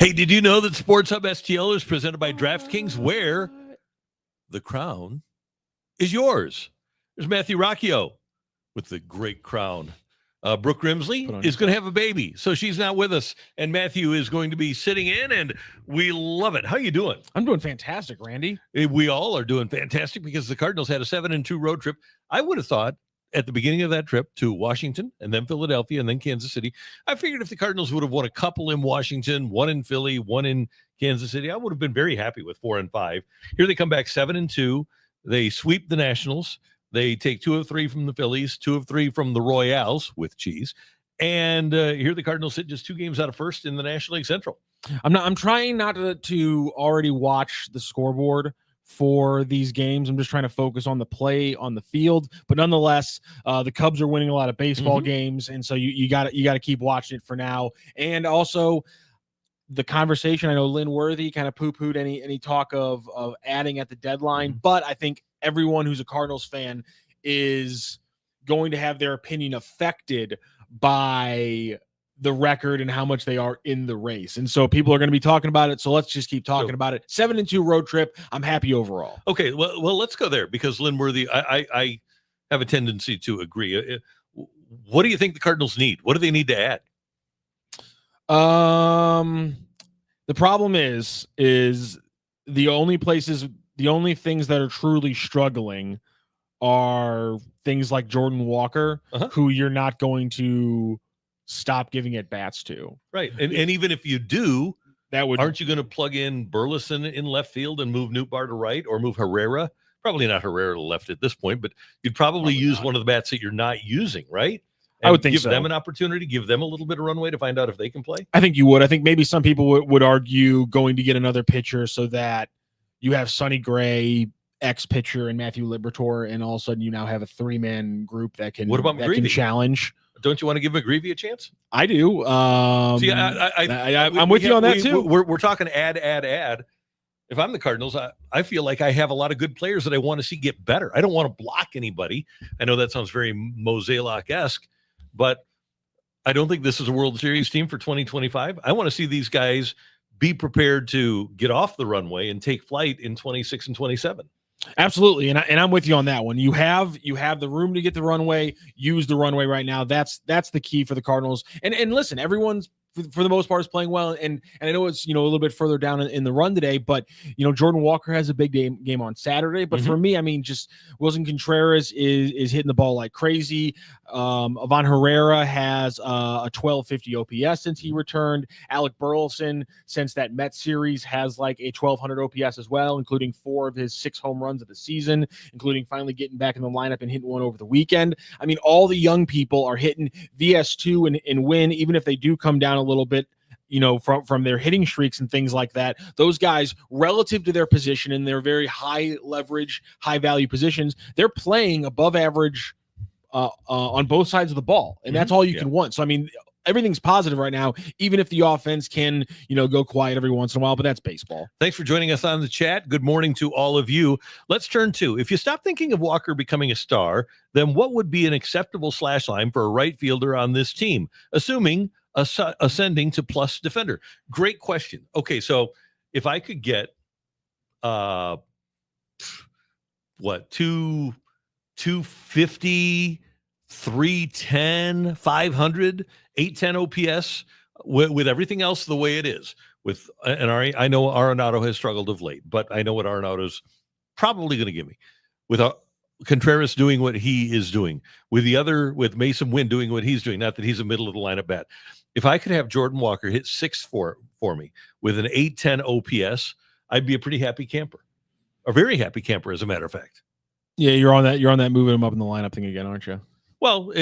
Hey, did you know that Sports Hub STL is presented by DraftKings, where the crown is yours? There's Matthew Rocchio with the great crown. Brooke Grimsley is going to have a baby, so she's not with us, and Matthew is going to be sitting in, and we love it. How you doing? I'm doing fantastic, Randy. We all are doing fantastic because the Cardinals had a 7-2 road trip. I would have thought at the beginning of that trip to Washington and then Philadelphia and then Kansas City, I figured if the Cardinals would have won a couple in Washington, one in Philly, one in Kansas City, I would have been very happy with 4-5. Here they come back 7-2. They sweep the Nationals. They take 2 of 3 from the Phillies, 2 of 3 from the Royals with cheese. And here the Cardinals sit just 2 games out of first in the National League Central. I'm trying not to already watch the scoreboard for these games. I'm just trying to focus on the play on the field. But nonetheless, the Cubs are winning a lot of baseball games, and so you got to keep watching it for now. And also the conversation. I know Lynn Worthy kind of poo-pooed any talk of adding at the deadline, but I think everyone who's a Cardinals fan is going to have their opinion affected by the record and how much they are in the race. And so people are going to be talking about it. So let's just keep talking about it. 7-2 road trip. I'm happy overall. Okay. Well, let's go there because Lynn Worthy, I have a tendency to agree. What do you think the Cardinals need? What do they need to add? The problem is the only things that are truly struggling are things like Jordan Walker, who you're not going to stop giving at bats to. Right. And even if you do, aren't you going to plug in Burleson in left field and move Nootbaar to right or move Herrera? Probably not Herrera to left at this point, but you'd probably use one of the bats that you're not using, right? And I would think give so. them an opportunity, give them a little bit of runway to find out if they can play. I think you would. I think maybe some people would argue going to get another pitcher so that you have Sonny Gray, ex-pitcher, and Matthew Liberatore, and all of a sudden you now have a 3-man group that can, can challenge. Don't you want to give McGreevy a chance? I do. See, I'm with you on that too. We're talking add. If I'm the Cardinals, I feel like I have a lot of good players that I want to see get better. I don't want to block anybody. I know that sounds very Mozeliak-esque, but I don't think this is a World Series team for 2025. I want to see these guys be prepared to get off the runway and take flight in 26 and 27. Absolutely, and I'm with you on that one. You have the room to get the runway. Use the runway right now. That's the key for the Cardinals. And listen, everyone's for the most part is playing well. And I know it's a little bit further down in the run today, but Jordan Walker has a big game on Saturday. But for me, I mean, just Wilson Contreras is hitting the ball like crazy. Ivan Herrera has a 1250 OPS since he returned. Alec Burleson, since that Mets series, has like a 1200 OPS as well, including 4 of his 6 home runs of the season, including finally getting back in the lineup and hitting one over the weekend. I mean, all the young people are hitting VS2 and win, even if they do come down a little bit, from their hitting streaks and things like that. Those guys, relative to their position and their very high leverage, high value positions, they're playing above average on both sides of the ball. And that's all you can want. So, I mean, everything's positive right now, even if the offense can, go quiet every once in a while, but that's baseball. Thanks for joining us on the chat. Good morning to all of you. Let's turn to, if you stop thinking of Walker becoming a star, then what would be an acceptable slash line for a right fielder on this team, assuming ascending to plus defender? Great question. Okay, so if I could get 250, 310, 500, 810 OPS with everything else the way it is. I know Arenado has struggled of late, but I know what Arenado's probably going to give me. With Contreras doing what he is doing, with Mason Wynn doing what he's doing, not that he's a middle of the lineup bat. If I could have Jordan Walker hit 6 for me with an 810 OPS, I'd be a pretty happy camper. A very happy camper, as a matter of fact. Yeah, you're on that moving him up in the lineup thing again, aren't you? Well,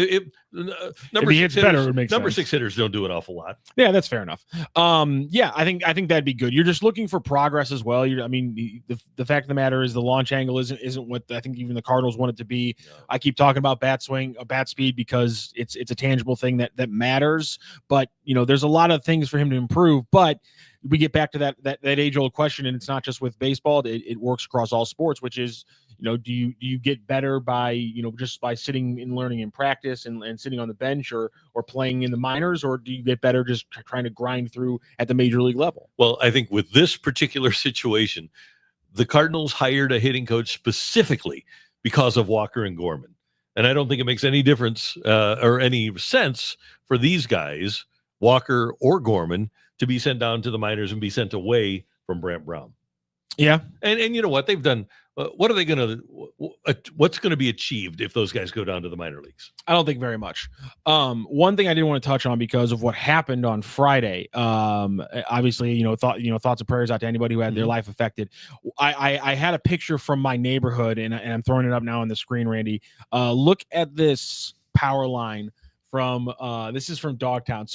number 6 hitters don't do an awful lot. Yeah, that's fair enough. Yeah, I think that'd be good. You're just looking for progress as well. The fact of the matter is the launch angle isn't what I think even the Cardinals want it to be. No. I keep talking about bat swing, bat speed, because it's a tangible thing that matters. But there's a lot of things for him to improve. But we get back to that age old question, and it's not just with baseball. It works across all sports, which is do you get better by, just by sitting and learning in practice and sitting on the bench or playing in the minors, or do you get better just trying to grind through at the major league level? Well, I think with this particular situation, the Cardinals hired a hitting coach specifically because of Walker and Gorman. And I don't think it makes any difference or any sense for these guys, Walker or Gorman, to be sent down to the minors and be sent away from Brant Brown. Yeah. And you know what they've done? What are they going to, what's going to be achieved if those guys go down to the minor leagues? I don't think very much. One thing I didn't want to touch on because of what happened on Friday. Obviously, thoughts and prayers out to anybody who had their life affected. I had a picture from my neighborhood, and I'm throwing it up now on the screen, Randy. Look at this power line from this is from Dogtown.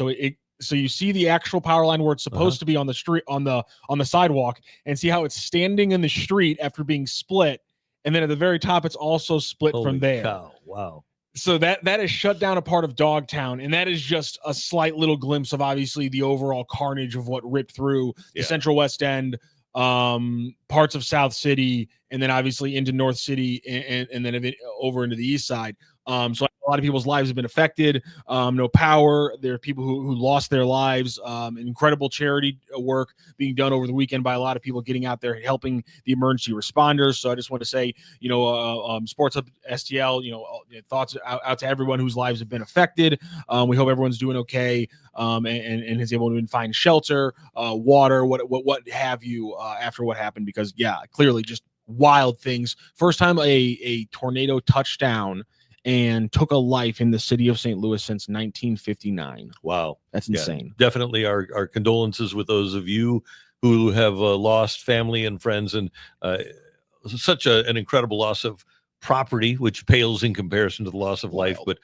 So you see the actual power line where it's supposed to be on the street, on the sidewalk, and see how it's standing in the street after being split. And then at the very top, it's also split from there. Cow. Wow. So that is shut down a part of Dogtown. And that is just a slight little glimpse of obviously the overall carnage of what ripped through the Central West End, parts of South City, and then obviously into North City and then over into the East Side. So a lot of people's lives have been affected. No power. There are people who lost their lives. Incredible charity work being done over the weekend by a lot of people getting out there helping the emergency responders. So I just want to say, Sports Hub STL, thoughts out to everyone whose lives have been affected. We hope everyone's doing okay and is able to find shelter, water, what have you after what happened, because clearly just wild things. First time a tornado touchdown and took a life in the city of St. Louis since 1959. Wow. That's insane. Definitely our condolences with those of you who have lost family and friends, and such an incredible loss of property, which pales in comparison to the loss of life, but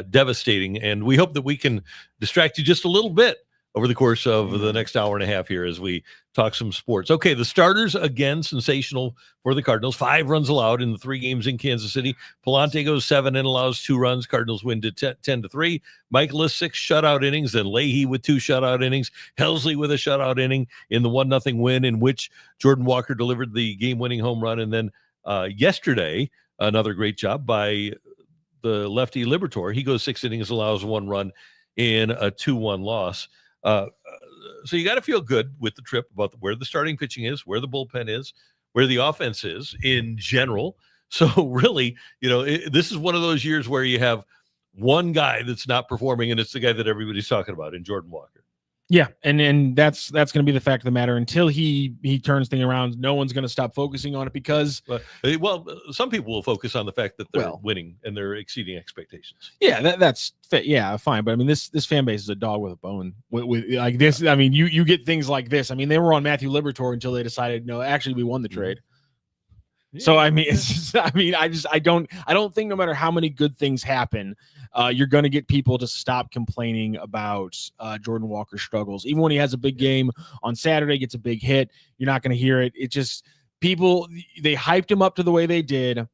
devastating. And we hope that we can distract you just a little bit over the course of the next hour and a half here as we talk some sports. Okay, the starters, again, sensational for the Cardinals. 5 runs allowed in the 3 games in Kansas City. Palante goes 7 and allows 2 runs. Cardinals win to 10-3. Michaelis 6 shutout innings, then Leahy with 2 shutout innings. Helsley with a shutout inning in the 1-0 win, in which Jordan Walker delivered the game-winning home run. And then yesterday, another great job by the lefty Liberatore. He goes 6 innings, allows 1 run in a 2-1 loss. So you got to feel good with the trip about where the starting pitching is, where the bullpen is, where the offense is in general. So really, this is one of those years where you have one guy that's not performing, and it's the guy that everybody's talking about in Jordan Walker. Yeah, and that's going to be the fact of the matter. Until he turns things around, no one's going to stop focusing on it, because some people will focus on the fact that they're winning and they're exceeding expectations. Yeah, that's fine. But I mean, this fan base is a dog with a bone. With like this, I mean, you get things like this. I mean, they were on Matthew Liberatore until they decided, no, actually, we won the trade. Yeah. So I mean, it's just, I don't think no matter how many good things happen, you're going to get people to stop complaining about Jordan Walker's struggles. Even when he has a big game on Saturday, gets a big hit, you're not going to hear it. It just, people, they hyped him up to the way they did.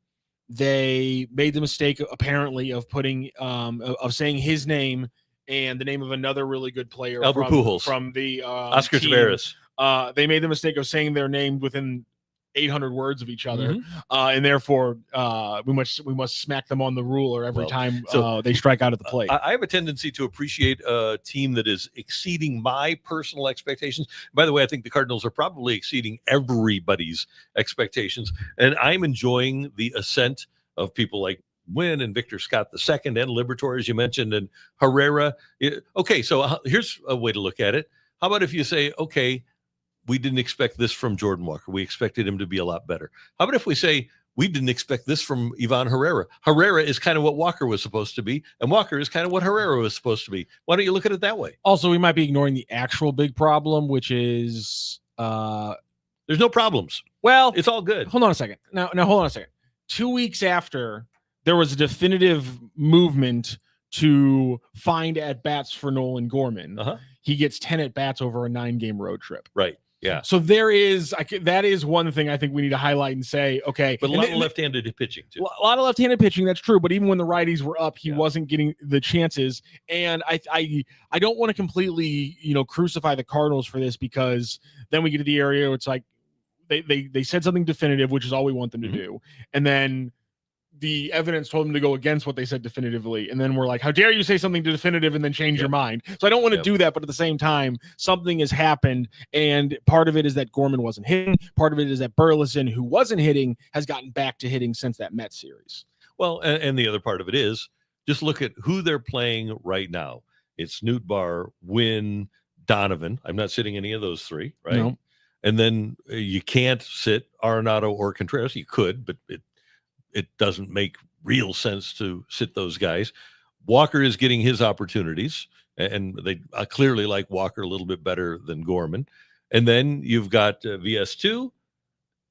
They made the mistake apparently of putting of saying his name and the name of another really good player, Albert Pujols, from the Oscar team. Taveras. They made the mistake of saying their name within 800 words of each other, and therefore we must smack them on the ruler every time they strike out at the plate. I have a tendency to appreciate a team that is exceeding my personal expectations. By the way, I think the Cardinals are probably exceeding everybody's expectations, and I'm enjoying the ascent of people like Wynn and Victor Scott II and Liberatore, as you mentioned, and Herrera. Okay, so here's a way to look at it. How about if you say, okay, we didn't expect this from Jordan Walker. We expected him to be a lot better. How about if we say we didn't expect this from Ivan Herrera? Herrera is kind of what Walker was supposed to be, and Walker is kind of what Herrera was supposed to be. Why don't you look at it that way? Also, we might be ignoring the actual big problem, which is there's no problems. Well, it's all good. Hold on a second. Now hold on a second. 2 weeks after there was a definitive movement to find at-bats for Nolan Gorman, he gets 10 at-bats over a 9-game road trip. Right. Yeah. So that is one thing I think we need to highlight and say, okay. But a lot of left-handed pitching, too. A lot of left-handed pitching, that's true. But even when the righties were up, he wasn't getting the chances. And I don't want to completely, crucify the Cardinals for this, because then we get to the area where it's like, they said something definitive, which is all we want them to Mm-hmm. do, and then the evidence told them to go against what they said definitively, and then we're like, how dare you say something definitive and then change your mind? So I don't want to do that, but at the same time, something has happened, and part of it is that Gorman wasn't hitting. Part of it is that Burleson, who wasn't hitting, has gotten back to hitting since that Mets series. Well, and the other part of it is just look at who they're playing right now. It's Nootbaar, Wynn, Donovan. I'm not sitting any of those three, right? No. And then you can't sit Arenado or Contreras. You could, but it doesn't make real sense to sit those guys. Walker is getting his opportunities, and they clearly like Walker a little bit better than Gorman. And then you've got VS2,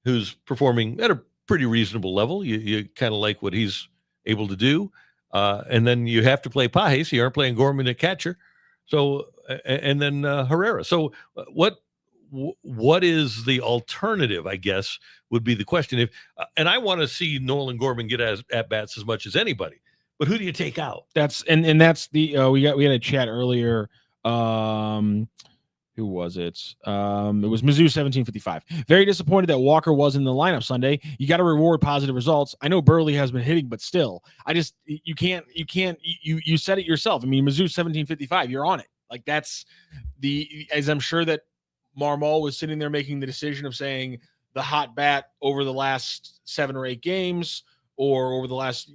who's performing at a pretty reasonable level. You kind of like what he's able to do. And then you have to play Paje, so you aren't playing Gorman at catcher. So, and then Herrera. So what is the alternative, I guess, would be the question. If and I want to see Nolan Gorman get at bats as much as anybody, but who do you take out? That's the we had a chat earlier. Who was it? It was Mizzou 1755. Very disappointed that Walker was in the lineup Sunday. You got to reward positive results. I know Burley has been hitting, but still, you said it yourself. I mean, Mizzou 1755. You're on it. Like that's as I'm sure that Marmol was sitting there making the decision of saying the hot bat over the last 7 or 8 games or over the last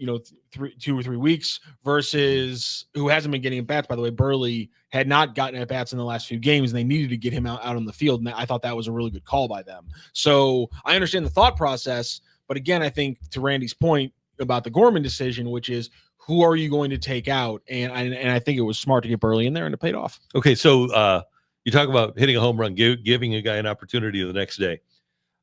2 or 3 weeks versus who hasn't been getting at bats. By the way, Burley had not gotten at bats in the last few games, and they needed to get him out on the field. And I thought that was a really good call by them. So I understand the thought process, but again, I think to Randy's point about the Gorman decision, which is who are you going to take out? And I think it was smart to get Burley in there, and it paid off. Okay, so you talk about hitting a home run, giving a guy an opportunity the next day.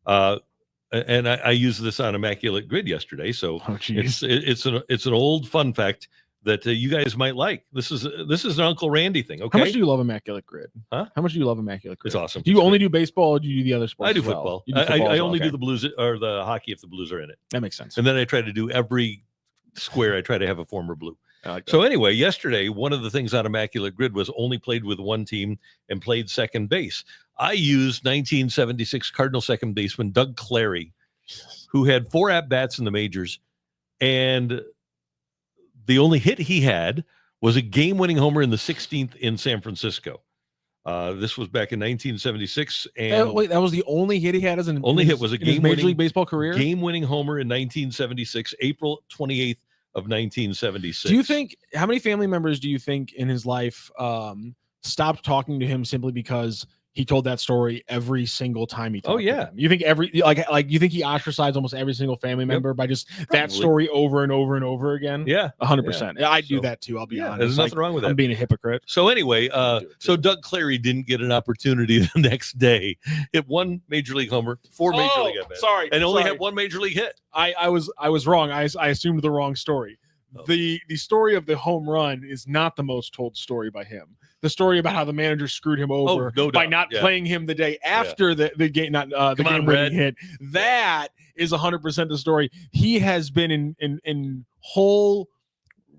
And I used this on Immaculate Grid yesterday, so it's an old fun fact that you guys might like. This is an Uncle Randy thing. Okay, how much do you love Immaculate Grid? Huh? How much do you love Immaculate Grid? It's awesome. Do you only do baseball, or do you do the other sports? I do as well? football. You do football I only okay. do the Blues or the hockey if the Blues are in it. That makes sense. And then I try to do every square. I try to have a former Blue. Like so anyway, yesterday, one of the things on Immaculate Grid was only played with one team and played second base. I used 1976 Cardinal second baseman Doug Clary, who had 4 at-bats in the majors, and the only hit he had was a game-winning homer in the 16th in San Francisco. This was back in 1976, and wait, that was the only hit he had as an only hit was a game Major League Baseball career. Game-winning homer in 1976, April 28th of 1976. Do you think how many family members do you think in his life stopped talking to him simply because he told that story every single time he talked to them? You think you think he ostracized almost every single family member by just that story over and over and over again? Yeah, 100%. I do that too. I'll be honest. There's nothing wrong with that. I'm being a hypocrite. So anyway, so Doug Clary didn't get an opportunity the next day. Hit 1 major league homer, 4 major league at bats, and only had 1 major league hit. I was wrong. I assumed the wrong story. Oh. The story of the home run is not the most told story by him. The story about how the manager screwed him over by not playing him the day after the game, not the game winning hit. That is 100% the story. He has been in whole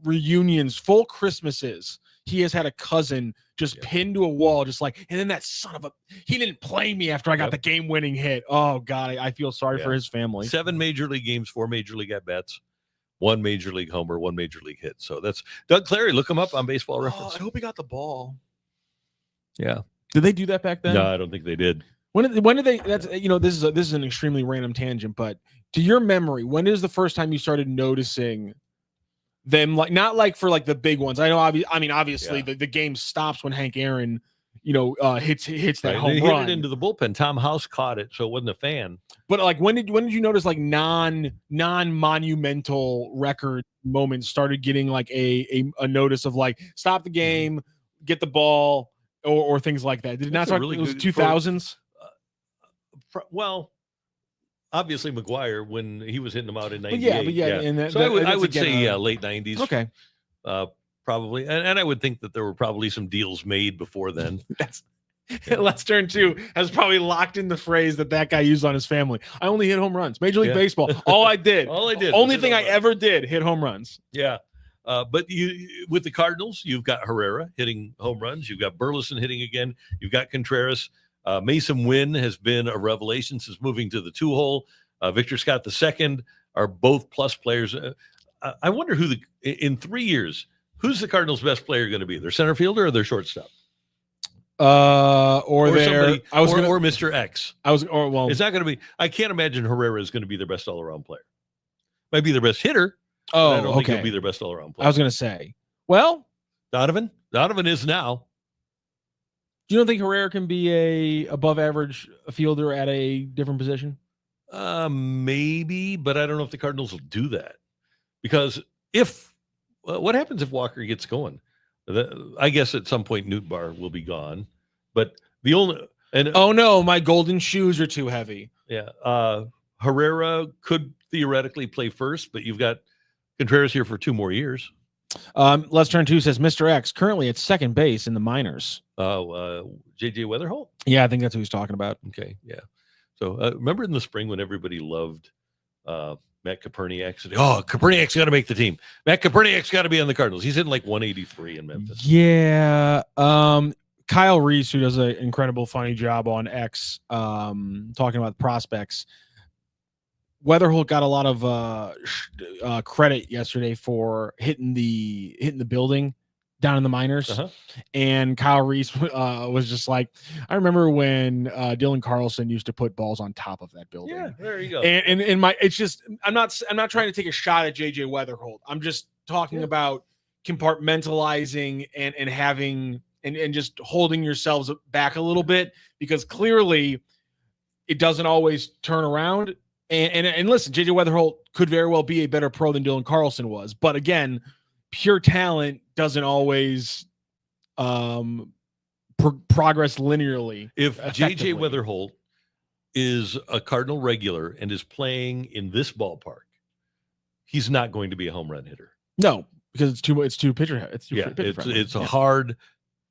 reunions, full Christmases. He has had a cousin just pinned to a wall, just like, and then that son of a, he didn't play me after I got the game winning hit. Oh God, I feel sorry for his family. 7 major league games, 4 major league at bats. 1 major league homer, 1 major league hit. So that's Doug Clary. Look him up on Baseball Reference. I hope he got the ball. Yeah. Did they do that back then? No, I don't think they did. When did they? That's this is an extremely random tangent, but to your memory, when is the first time you started noticing them? Like not like for like the big ones. I know. Obviously, the game stops when Hank Aaron, hits that home run. Hit it into the bullpen. Tom House caught it, so it wasn't a fan. But like, when did you notice like non-monumental record moments started getting like a notice of like stop the game, get the ball, or things like that? Did it not start? Really, it was 2000s. Well, obviously McGuire when he was hitting them out in 98. Yeah. And so I would say late 90s. Okay. Probably, and I would think that there were probably some deals made before then. Let's Turn 2 has probably locked in the phrase that guy used on his family. I only hit home runs. Major League Baseball. All I did. Only thing I ever did, hit home runs. Yeah. But with the Cardinals, you've got Herrera hitting home runs. You've got Burleson hitting again. You've got Contreras. Mason Wynn has been a revelation since moving to the 2-hole. Victor Scott II are both plus players. I wonder in 3 years, who's the Cardinals' best player going to be? Their center fielder or their shortstop? Or Mr. X. It's not going to be. I can't imagine Herrera is going to be their best all-around player. Might be their best hitter. I don't think he'll be their best all-around player. I was going to say, well, Donovan is now. You don't think Karraker can be a above average fielder at a different position? Maybe, but I don't know if the Cardinals will do that, because what happens if Walker gets going? I guess at some point Newt Bar will be gone, but oh no, my golden shoes are too heavy. Yeah, Herrera could theoretically play first, but you've got Contreras here for 2 more years. Let's Turn 2 says Mr. X currently at second base in the minors. JJ Weatherholt? Yeah, I think that's who he's talking about. Okay, yeah. So remember in the spring when everybody loved Matt Koperniak? Koperniak's got to make the team. Matt Koperniak's got to be on the Cardinals. He's hitting like 183 in Memphis. Yeah. Kyle Reese, who does an incredible funny job on X, talking about prospects. Weatherholt got a lot of credit yesterday for hitting the building down in the minors, and Kyle Reese was just like, I remember when Dylan Carlson used to put balls on top of that building. Yeah, there you go. And it's just I'm not trying to take a shot at JJ Weatherholt. I'm just talking about compartmentalizing and having and just holding yourselves back a little bit, because clearly it doesn't always turn around. And listen, JJ Weatherholt could very well be a better pro than Dylan Carlson was. But again, pure talent doesn't always progress linearly. If JJ Weatherholt is a Cardinal regular and is playing in this ballpark, he's not going to be a home run hitter. No, because it's too pitcher. It's a hard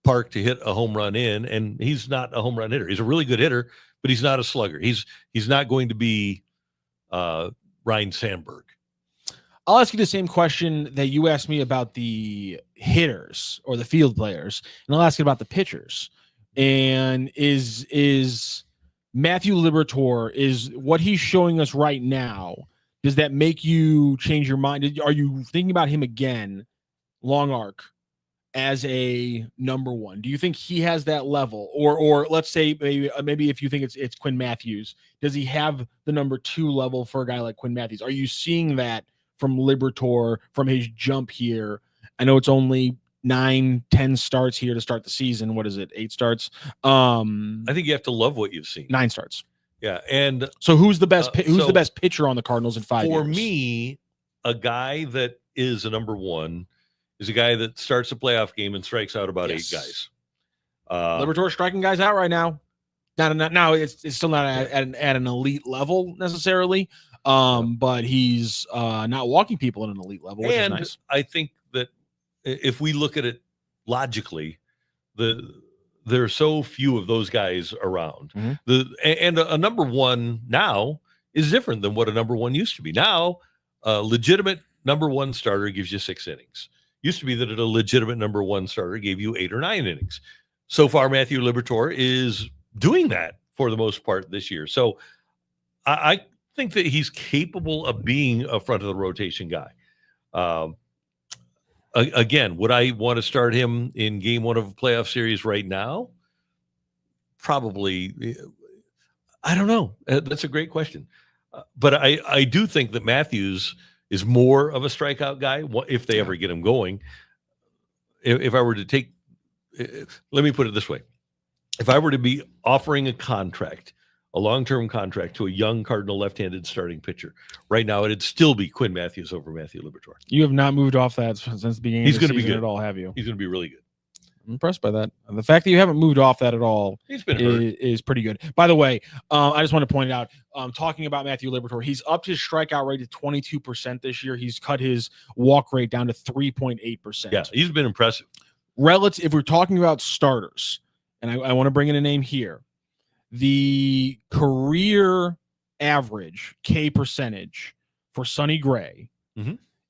park to hit a home run in, and he's not a home run hitter. He's a really good hitter, but he's not a slugger. He's not going to be Ryan Sandberg. I'll ask you the same question that you asked me about the hitters or the field players, and I'll ask you about the pitchers. And is Matthew Liberatore, is what he's showing us right now, does that make you change your mind? Are you thinking about him again, long arc, as a number one? Do you think he has that level, or let's say maybe if you think it's Quinn Matthews, does he have the number 2 level for a guy like Quinn Matthews? Are you seeing that from Liberatore, from his jump here? I know it's only 9-10 starts here to start the season. What is it? 8 starts. I think you have to love what you've seen. 9 starts. Yeah, and so who's the best? The best pitcher on the Cardinals in 5 years? For me, a guy that is a number 1 is a guy that starts a playoff game and strikes out about 8 guys. Liberatore striking guys out right now. Now it's still not at an elite level necessarily, but he's not walking people at an elite level, which is nice. I think that if we look at it logically, there are so few of those guys around. And a number 1 now is different than what a number 1 used to be. Now, a legitimate number 1 starter gives you 6 innings. Used to be that a legitimate number 1 starter gave you 8 or 9 innings. So far, Matthew Liberatore is doing that for the most part this year. So I think that he's capable of being a front of the rotation guy. Again, would I want to start him in game 1 of a playoff series right now? Probably. I don't know. That's a great question. But I do think that Matthews is more of a strikeout guy if they ever get him going. If I were to take, let me put it this way. If I were to be offering a long-term contract to a young Cardinal left-handed starting pitcher, right now it'd still be Quinn Matthews over Matthew Liberatore. You have not moved off that since the beginning of the season at all, have you? He's going to be really good. I'm impressed by that. The fact that you haven't moved off that at all is pretty good. By the way, I just want to point it out, talking about Matthew Liberatore, he's upped his strikeout rate to 22% this year. He's cut his walk rate down to 3.8%. Yeah, he's been impressive. Relative, if we're talking about starters, and I want to bring in a name here, the career average K percentage for Sonny Gray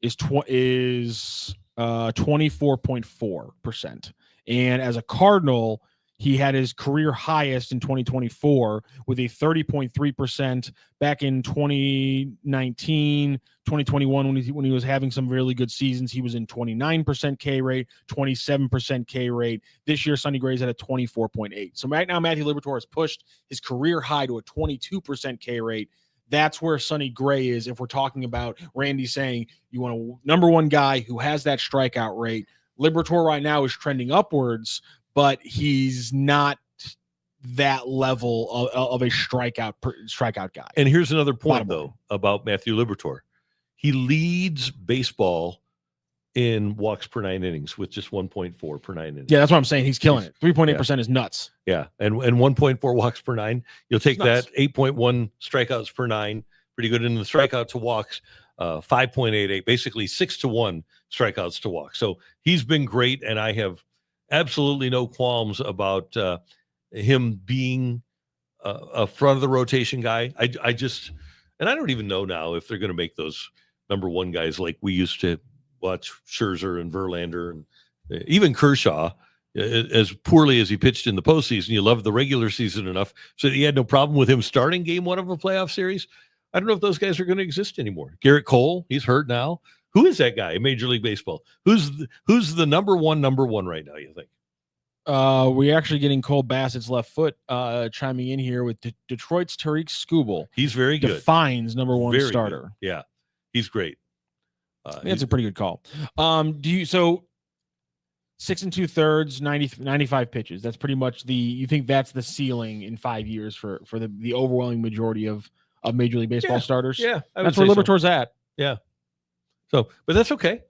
is 24.4%. And as a Cardinal, He had his career highest in 2024 with a 30.3% back in 2019, 2021 when he was having some really good seasons. He was in 29% K rate, 27% K rate. This year, Sonny Gray's at a 24.8. So right now, Matthew Liberatore has pushed his career high to a 22% K rate. That's where Sonny Gray is. If we're talking about Randy saying you want a number one guy who has that strikeout rate, Liberatore right now is trending upwards, but he's not that level of a strikeout guy. And here's another point, though, about Matthew Liberatore. He leads baseball in walks per 9 innings with just 1.4 per 9 innings. Yeah, that's what I'm saying. He's killing it. 3.8% is nuts. Yeah, and 1.4 walks per 9. You'll take that, 8.1 strikeouts per 9. Pretty good in the strikeout to walks, 5.88, basically 6-1 strikeouts to walks. So he's been great, and I have absolutely no qualms about him being a front of the rotation guy. I just, and I don't even know now if they're going to make those number one guys like we used to watch Scherzer and Verlander and even Kershaw. As poorly as he pitched in the postseason, you loved the regular season enough so that you had no problem with him starting game one of a playoff series. I don't know if those guys are going to exist anymore. Garrett Cole, he's hurt now. Who is that guy in Major League Baseball? Who's the number one right now, you think? We're actually getting Cole Bassett's left foot chiming in here with Detroit's Tariq Skubal. He's very good. Defines number one very starter. Good. Yeah, he's great. That's a pretty good call. So 6 2/3, 95 pitches. That's pretty much you think that's the ceiling in 5 years for the overwhelming majority of Major League Baseball starters? Yeah, that's where Liberatore's at. Yeah. So, but that's okay.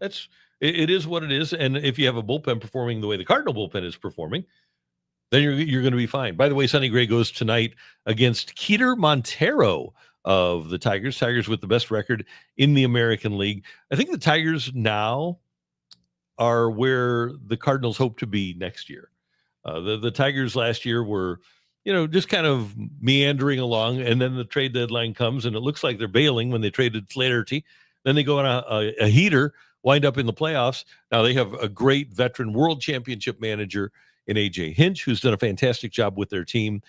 It is what it is. And if you have a bullpen performing the way the Cardinal bullpen is performing, then you're going to be fine. By the way, Sonny Gray goes tonight against Keter Montero of the Tigers. Tigers with the best record in the American League. I think the Tigers now are where the Cardinals hope to be next year. The Tigers last year were, just kind of meandering along, and then the trade deadline comes, and it looks like they're bailing when they traded Flaherty. Then they go on a heater, wind up in the playoffs. Now they have a great veteran world championship manager in A.J. Hinch, who's done a fantastic job with their team,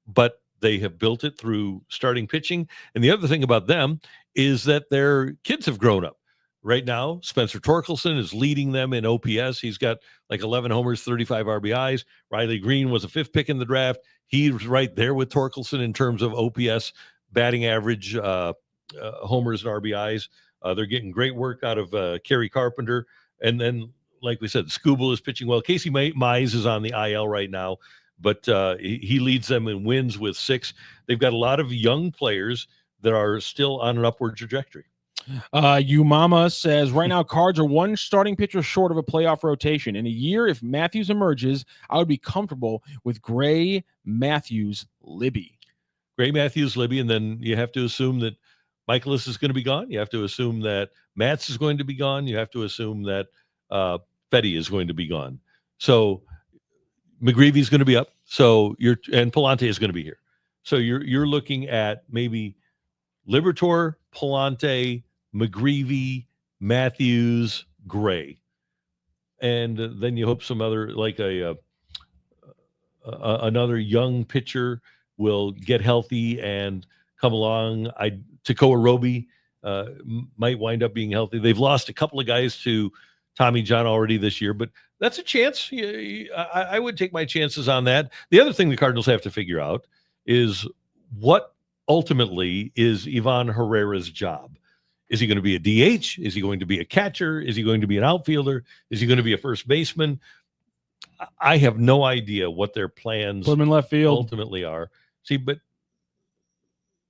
but they have built it through starting pitching. And the other thing about them is that their kids have grown up. Right now, Spencer Torkelson is leading them in OPS. He's got like 11 homers, 35 RBIs. Riley Green was a 5th pick in the draft. He's right there with Torkelson in terms of OPS, batting average, homers and RBIs. They're getting great work out of Kerry Carpenter. And then, like we said, Skubal is pitching well. Casey Mize is on the IL right now, but he leads them in wins with 6. They've got a lot of young players that are still on an upward trajectory. Mama says, right now, Cards are one starting pitcher short of a playoff rotation. In a year, if Matthews emerges, I would be comfortable with Gray, Matthews, Libby. Gray, Matthews, Libby, and then you have to assume that Michaelis is going to be gone. You have to assume that Matz is going to be gone. You have to assume that Fetty is going to be gone. So McGreevy is going to be up. So and Palante is going to be here. So you're looking at maybe Liberatore, Palante, McGreevy, Matthews, Gray, and then you hope some other like another young pitcher will get healthy and come along. Tekoa Roby might wind up being healthy. They've lost a couple of guys to Tommy John already this year, but that's a chance. I would take my chances on that. The other thing the Cardinals have to figure out is what ultimately is Ivan Herrera's job. Is he going to be a DH? Is he going to be a catcher? Is he going to be an outfielder? Is he going to be a first baseman? I have no idea what their plans Put him in left field ultimately are. See, but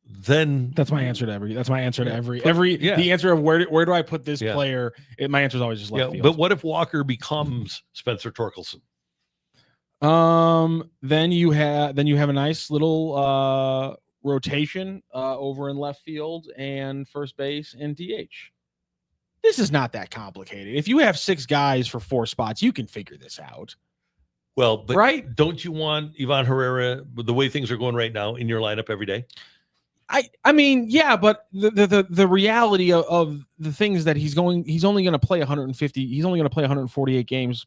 then that's my answer to every. The answer of where do I put this player? My answer is always just left field. But what if Walker becomes Spencer Torkelson? Then you have a nice little rotation over in left field and first base and DH. This is not that complicated. If you have 6 guys for 4 spots, you can figure this out. Well, but right? Don't you want Ivan Herrera, the way things are going right now, in your lineup every day? I mean, yeah, but the reality of the things that he's only going to play 150. He's only going to play 148 games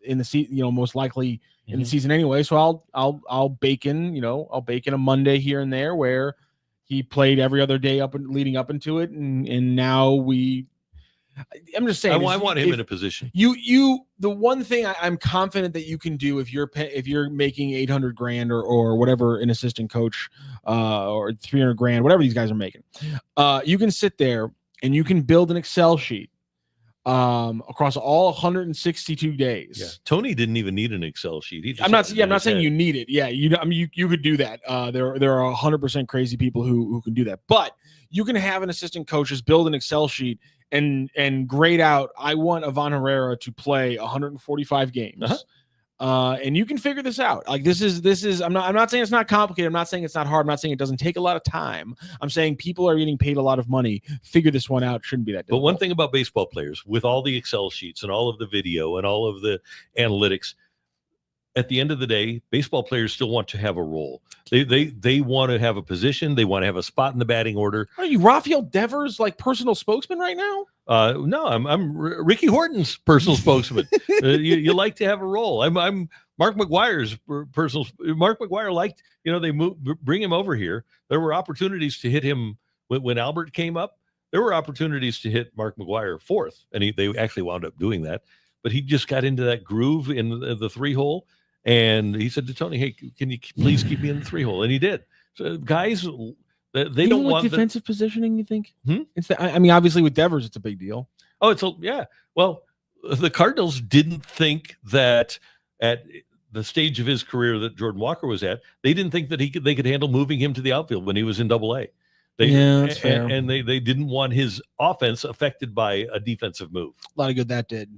in the season, most likely in the season anyway. So I'll bake in a Monday here and there where he played every other day leading up into it, and now I'm just saying. I want him in a position. The one thing I'm confident that you can do if you're making $800,000 or whatever an assistant coach or $300,000, whatever these guys are making, you can sit there and you can build an Excel sheet across all 162 days. Yeah. Tony didn't even need an Excel sheet. I'm not saying you need it. Yeah, you could do that. There are 100% crazy people who can do that. But you can have an assistant coach just build an Excel sheet and grade out. I want Ivan Herrera to play 145 games. And you can figure this out. Like this is I'm not saying it's not complicated. I'm not saying it's not hard. I'm not saying it doesn't take a lot of time. I'm saying people are getting paid a lot of money. Figure this one out. Shouldn't be that difficult. But one thing about baseball players, with all the Excel sheets and all of the video and all of the analytics, at the end of the day, baseball players still want to have a role. They want to have a position. They want to have a spot in the batting order. Are you Rafael Devers like personal spokesman right now? No, I'm Ricky Horton's personal spokesman. You like to have a role. I'm Mark McGuire's personal. Mark McGuire liked, they bring him over here. There were opportunities to hit him when Albert came up. There were opportunities to hit Mark McGuire fourth, and they actually wound up doing that. But he just got into that groove in the 3-hole, and he said to Tony, "Hey, can you please keep me in the 3-hole?" And he did. So guys, they even don't want defensive positioning. You think? It's obviously with Devers, it's a big deal. Oh, yeah. Well, the Cardinals didn't think that at the stage of his career that Jordan Walker was at, they didn't think that they could handle moving him to the outfield when he was in Double-A. That's fair. And they didn't want his offense affected by a defensive move. A lot of good that did.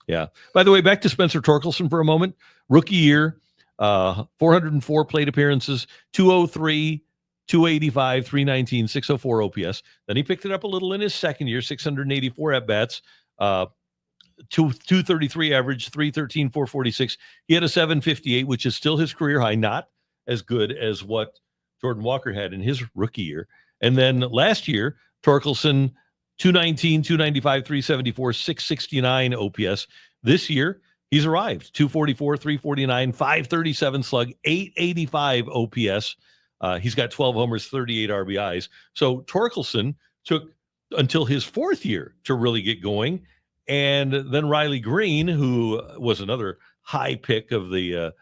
Yeah. By the way, back to Spencer Torkelson for a moment. Rookie year, 404 plate appearances, 203, 285, 319, 604 OPS. Then he picked it up a little in his second year, 684 at-bats, 233 average, 313, 446. He had a 758, which is still his career high, not as good as what Jordan Walker had in his rookie year. And then last year, Torkelson, 219, 295, 374, 669 OPS. This year, he's arrived. 244, 349, 537 slug, 885 OPS. He's got 12 homers, 38 RBIs. So Torkelson took until his fourth year to really get going. And then Riley Green, who was another high pick of the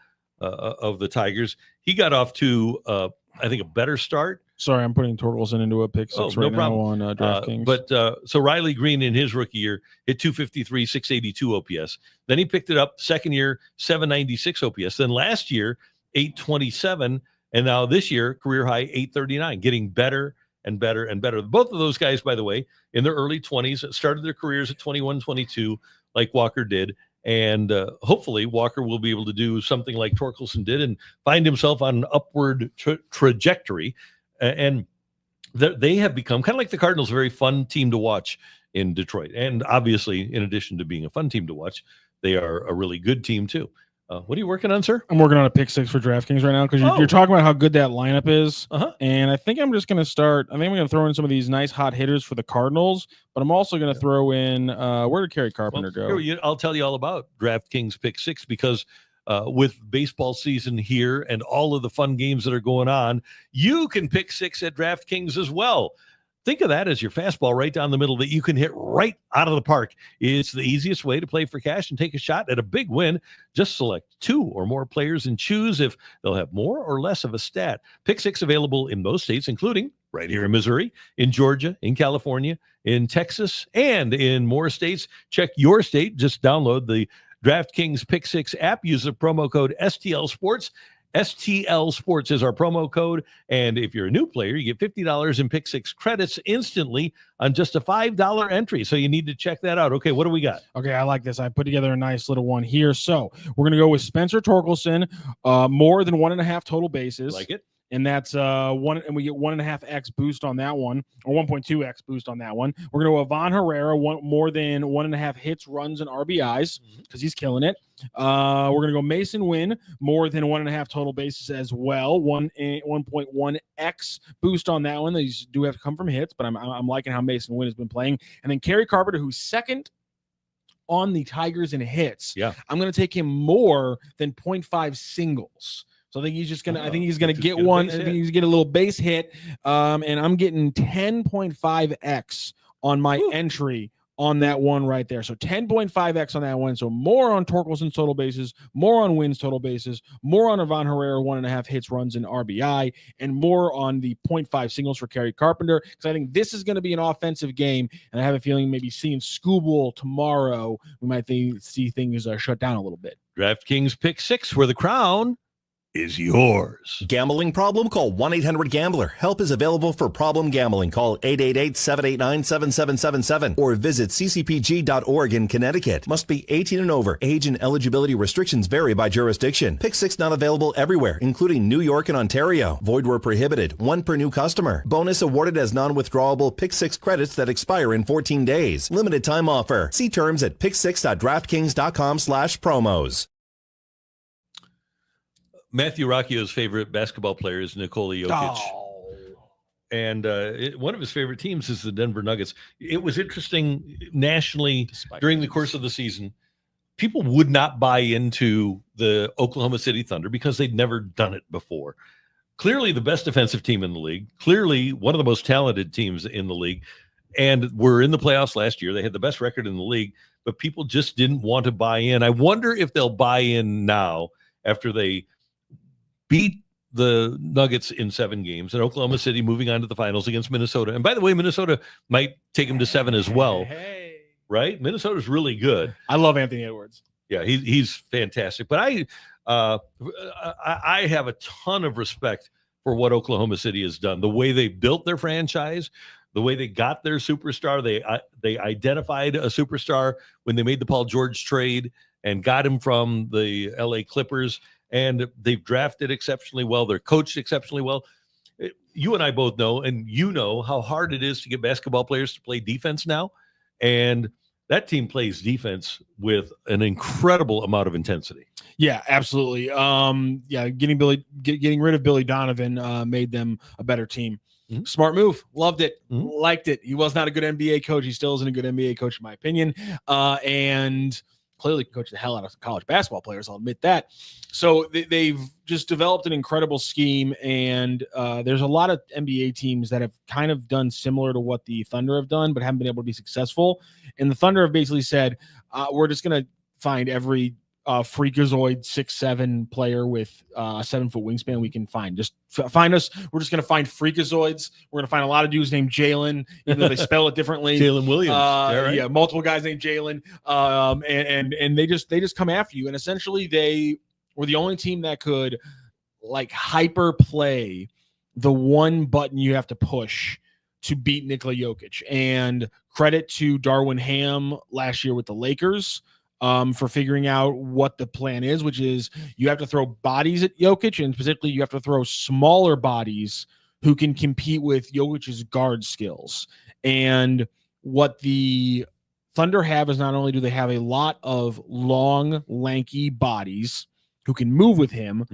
Tigers, he got off to, I think, a better start. Sorry, I'm putting Torkelson into a pick six now on DraftKings. So Riley Green in his rookie year hit 253, 682 OPS. Then he picked it up second year, 796 OPS. Then last year, 827. And now this year, career high 839, getting better and better and better. Both of those guys, by the way, in their early 20s, started their careers at 21, 22, like Walker did. And hopefully Walker will be able to do something like Torkelson did and find himself on an upward trajectory. And they have become kind of like the Cardinals, a very fun team to watch in Detroit. And obviously, in addition to being a fun team to watch, they are a really good team too. What are you working on, sir? I'm working on a pick six for DraftKings right now because you're talking about how good that lineup is. And I think I'm just going to start. I think I'm going to throw in some of these nice hot hitters for the Cardinals, but I'm also going to throw in where did Kerry Carpenter go? I'll tell you all about DraftKings pick six because with baseball season here and all of the fun games that are going on, you can pick six at DraftKings as well. Think of that as your fastball right down the middle that you can hit right out of the park. It's the easiest way to play for cash and take a shot at a big win. Just select two or more players and choose if they'll have more or less of a stat. Pick six available in most states, including right here in Missouri, in Georgia, in California, in Texas, and in more states. Check your state. Just download the DraftKings Pick Six app. Use the promo code STL Sports. STL Sports is our promo code. And if you're a new player, you get $50 in Pick Six credits instantly on just a $5 entry. So you need to check that out. Okay, what do we got? Okay, I like this. I put together a nice little one here. So we're going to go with Spencer Torkelson, more than 1.5 total bases. Like it. And that's one, and we get 1.5x boost on that one, or 1.2x boost on that one. We're going to Ivan Herrera, more than 1.5 hits, runs, and RBIs because he's killing it. We're going to go Mason Wynn, more than 1.5 total bases as well. 1.1x boost on that one. These do have to come from hits, but I'm liking how Mason Wynn has been playing. And then Kerry Carpenter, who's second on the Tigers in hits. Yeah. I'm going to take him more than 0.5 singles. So I think he's just gonna. I think he's gonna get one. I think he's gonna get a little base hit. And I'm getting 10.5x on my entry on that one right there. So 10.5x on that one. So more on Torkelson's total bases, more on Wynn's total bases, more on Ivan Herrera 1.5 hits, runs, and RBI, and more on the 0.5 singles for Kerry Carpenter. Because I think this is going to be an offensive game, and I have a feeling maybe seeing Scooble tomorrow, we might see things shut down a little bit. DraftKings Pick 6, where the crown is yours. Gambling problem? Call 1-800-GAMBLER. Help is available for problem gambling. Call 888-789-7777 or visit ccpg.org in Connecticut. Must be 18 and over. Age and eligibility restrictions vary by jurisdiction. Pick 6 not available everywhere, including New York and Ontario. Void where prohibited. 1 per new customer. Bonus awarded as non-withdrawable Pick 6 credits that expire in 14 days. Limited time offer. See terms at pick6.draftkings.com/promos. Matthew Rocchio's favorite basketball player is Nikola Jokic. And one of his favorite teams is the Denver Nuggets. It was interesting nationally during the course of the season. People would not buy into the Oklahoma City Thunder because they'd never done it before. Clearly the best defensive team in the league, clearly one of the most talented teams in the league, and were in the playoffs last year. They had the best record in the league, but people just didn't want to buy in. I wonder if they'll buy in now after they beat the Nuggets in 7 games, and Oklahoma City moving on to the finals against Minnesota. And by the way, Minnesota might take them to 7 as well. Right? Minnesota's really good. I love Anthony Edwards. Yeah, he's fantastic. But I have a ton of respect for what Oklahoma City has done. The way they built their franchise, the way they got their superstar. They identified a superstar when they made the Paul George trade and got him from the LA Clippers. And they've drafted exceptionally well. They're coached exceptionally well. You and I both know, and you know how hard it is to get basketball players to play defense now. And that team plays defense with an incredible amount of intensity. Yeah, absolutely. Getting rid of Billy Donovan made them a better team. Mm-hmm. Smart move. Loved it. Mm-hmm. Liked it. He was not a good NBA coach. He still isn't a good NBA coach, in my opinion. And clearly can coach the hell out of college basketball players. I'll admit that. So they've just developed an incredible scheme, and there's a lot of NBA teams that have kind of done similar to what the Thunder have done, but haven't been able to be successful. And the Thunder have basically said, we're just going to find every freakazoid 6'7" player with a 7-foot wingspan we can find. Just find us. We're just going to find freakazoids. We're going to find a lot of dudes named Jalen, even though they spell it differently. Jalen Williams. Right? Yeah, multiple guys named Jalen. And they just come after you. And essentially they were the only team that could like hyper play the one button you have to push to beat Nikola Jokic. And credit to Darwin Ham last year with the Lakers for figuring out what the plan is, which is you have to throw bodies at Jokic, and specifically you have to throw smaller bodies who can compete with Jokic's guard skills. And what the Thunder have is not only do they have a lot of long, lanky bodies who can move with him,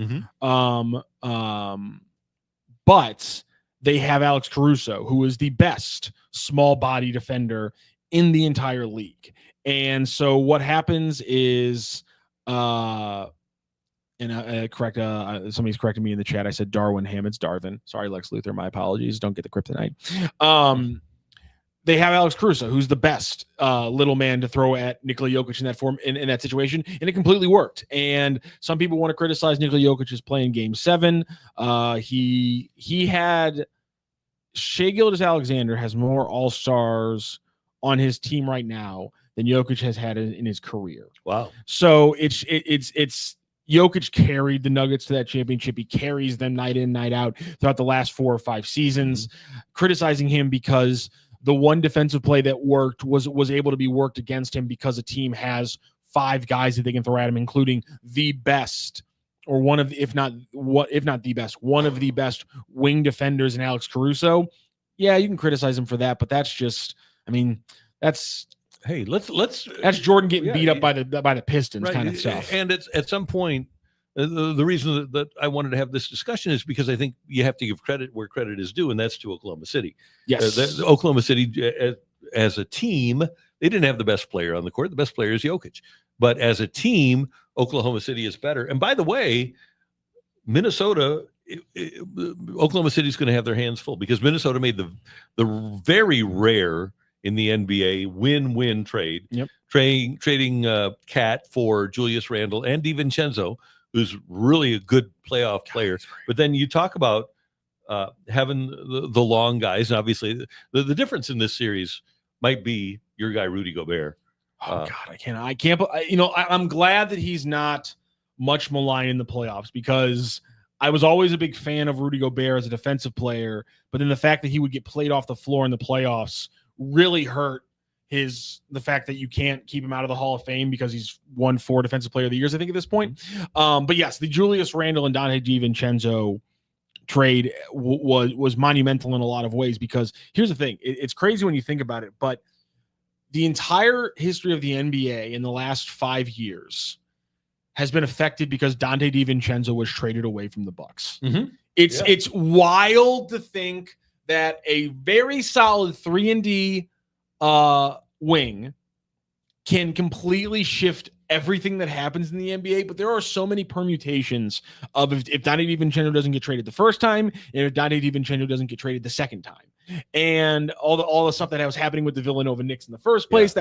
but they have Alex Caruso, who is the best small body defender in the entire league. And so what happens is, somebody's correcting me in the chat. I said Darwin Ham. It's Darvin. Sorry, Lex Luthor. My apologies. Don't get the kryptonite. They have Alex Caruso, who's the best little man to throw at Nikola Jokic in that form, in that situation, and it completely worked. And some people want to criticize Nikola Jokic's play in Game 7. He had Shai Gilgeous-Alexander has more All-Stars on his team right now than Jokic has had in his career. Wow. So it's Jokic carried the Nuggets to that championship. He carries them night in, night out throughout the last 4 or 5 seasons. Criticizing him because the one defensive play that worked was able to be worked against him because a team has 5 guys that they can throw at him, including the best, or one of, if not the best, one of the best wing defenders in Alex Caruso. Yeah, you can criticize him for that, but that's just, I mean, that's Jordan getting beat up by the Pistons kind of stuff. And it's at some point, the reason that I wanted to have this discussion is because I think you have to give credit where credit is due, and that's to Oklahoma City. Yes, Oklahoma City as a team They didn't have the best player on the court. The best player is Jokic. But as a team, Oklahoma City is better. And by the way, Oklahoma City is going to have their hands full because Minnesota made the very rare in the NBA win-win trade, trading Cat for Julius Randle and DiVincenzo, who's really a good playoff player. But then you talk about having the long guys, and obviously the difference in this series might be your guy Rudy Gobert. God, I can't. I'm glad that he's not much maligned in the playoffs because I was always a big fan of Rudy Gobert as a defensive player, but then the fact that he would get played off the floor in the playoffs really hurt the fact that you can't keep him out of the Hall of Fame because he's won 4 Defensive Player of the Years, I think, at this point. But yes, the Julius Randle and Donte DiVincenzo trade was monumental in a lot of ways because here's the thing. It's crazy when you think about it, but the entire history of the NBA in the last 5 years has been affected because Donte DiVincenzo was traded away from the Bucks. Mm-hmm. It's wild to think that a very solid 3-and-D wing can completely shift everything that happens in the NBA, but there are so many permutations of if Donte DiVincenzo doesn't get traded the first time, and if Donte DiVincenzo doesn't get traded the second time, and all the stuff that was happening with the Villanova Knicks in the first place.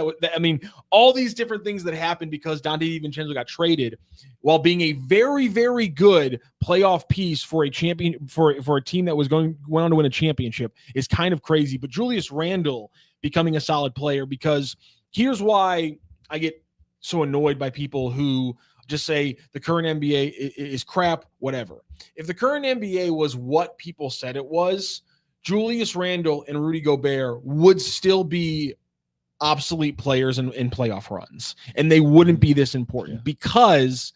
All these different things that happened because Donte DiVincenzo got traded while being a very, very good playoff piece for a champion for a team that went on to win a championship is kind of crazy. But Julius Randle becoming a solid player, because here's why I get so annoyed by people who just say the current NBA is crap, whatever. If the current NBA was what people said it was, Julius Randle and Rudy Gobert would still be obsolete players in playoff runs, and they wouldn't be this important because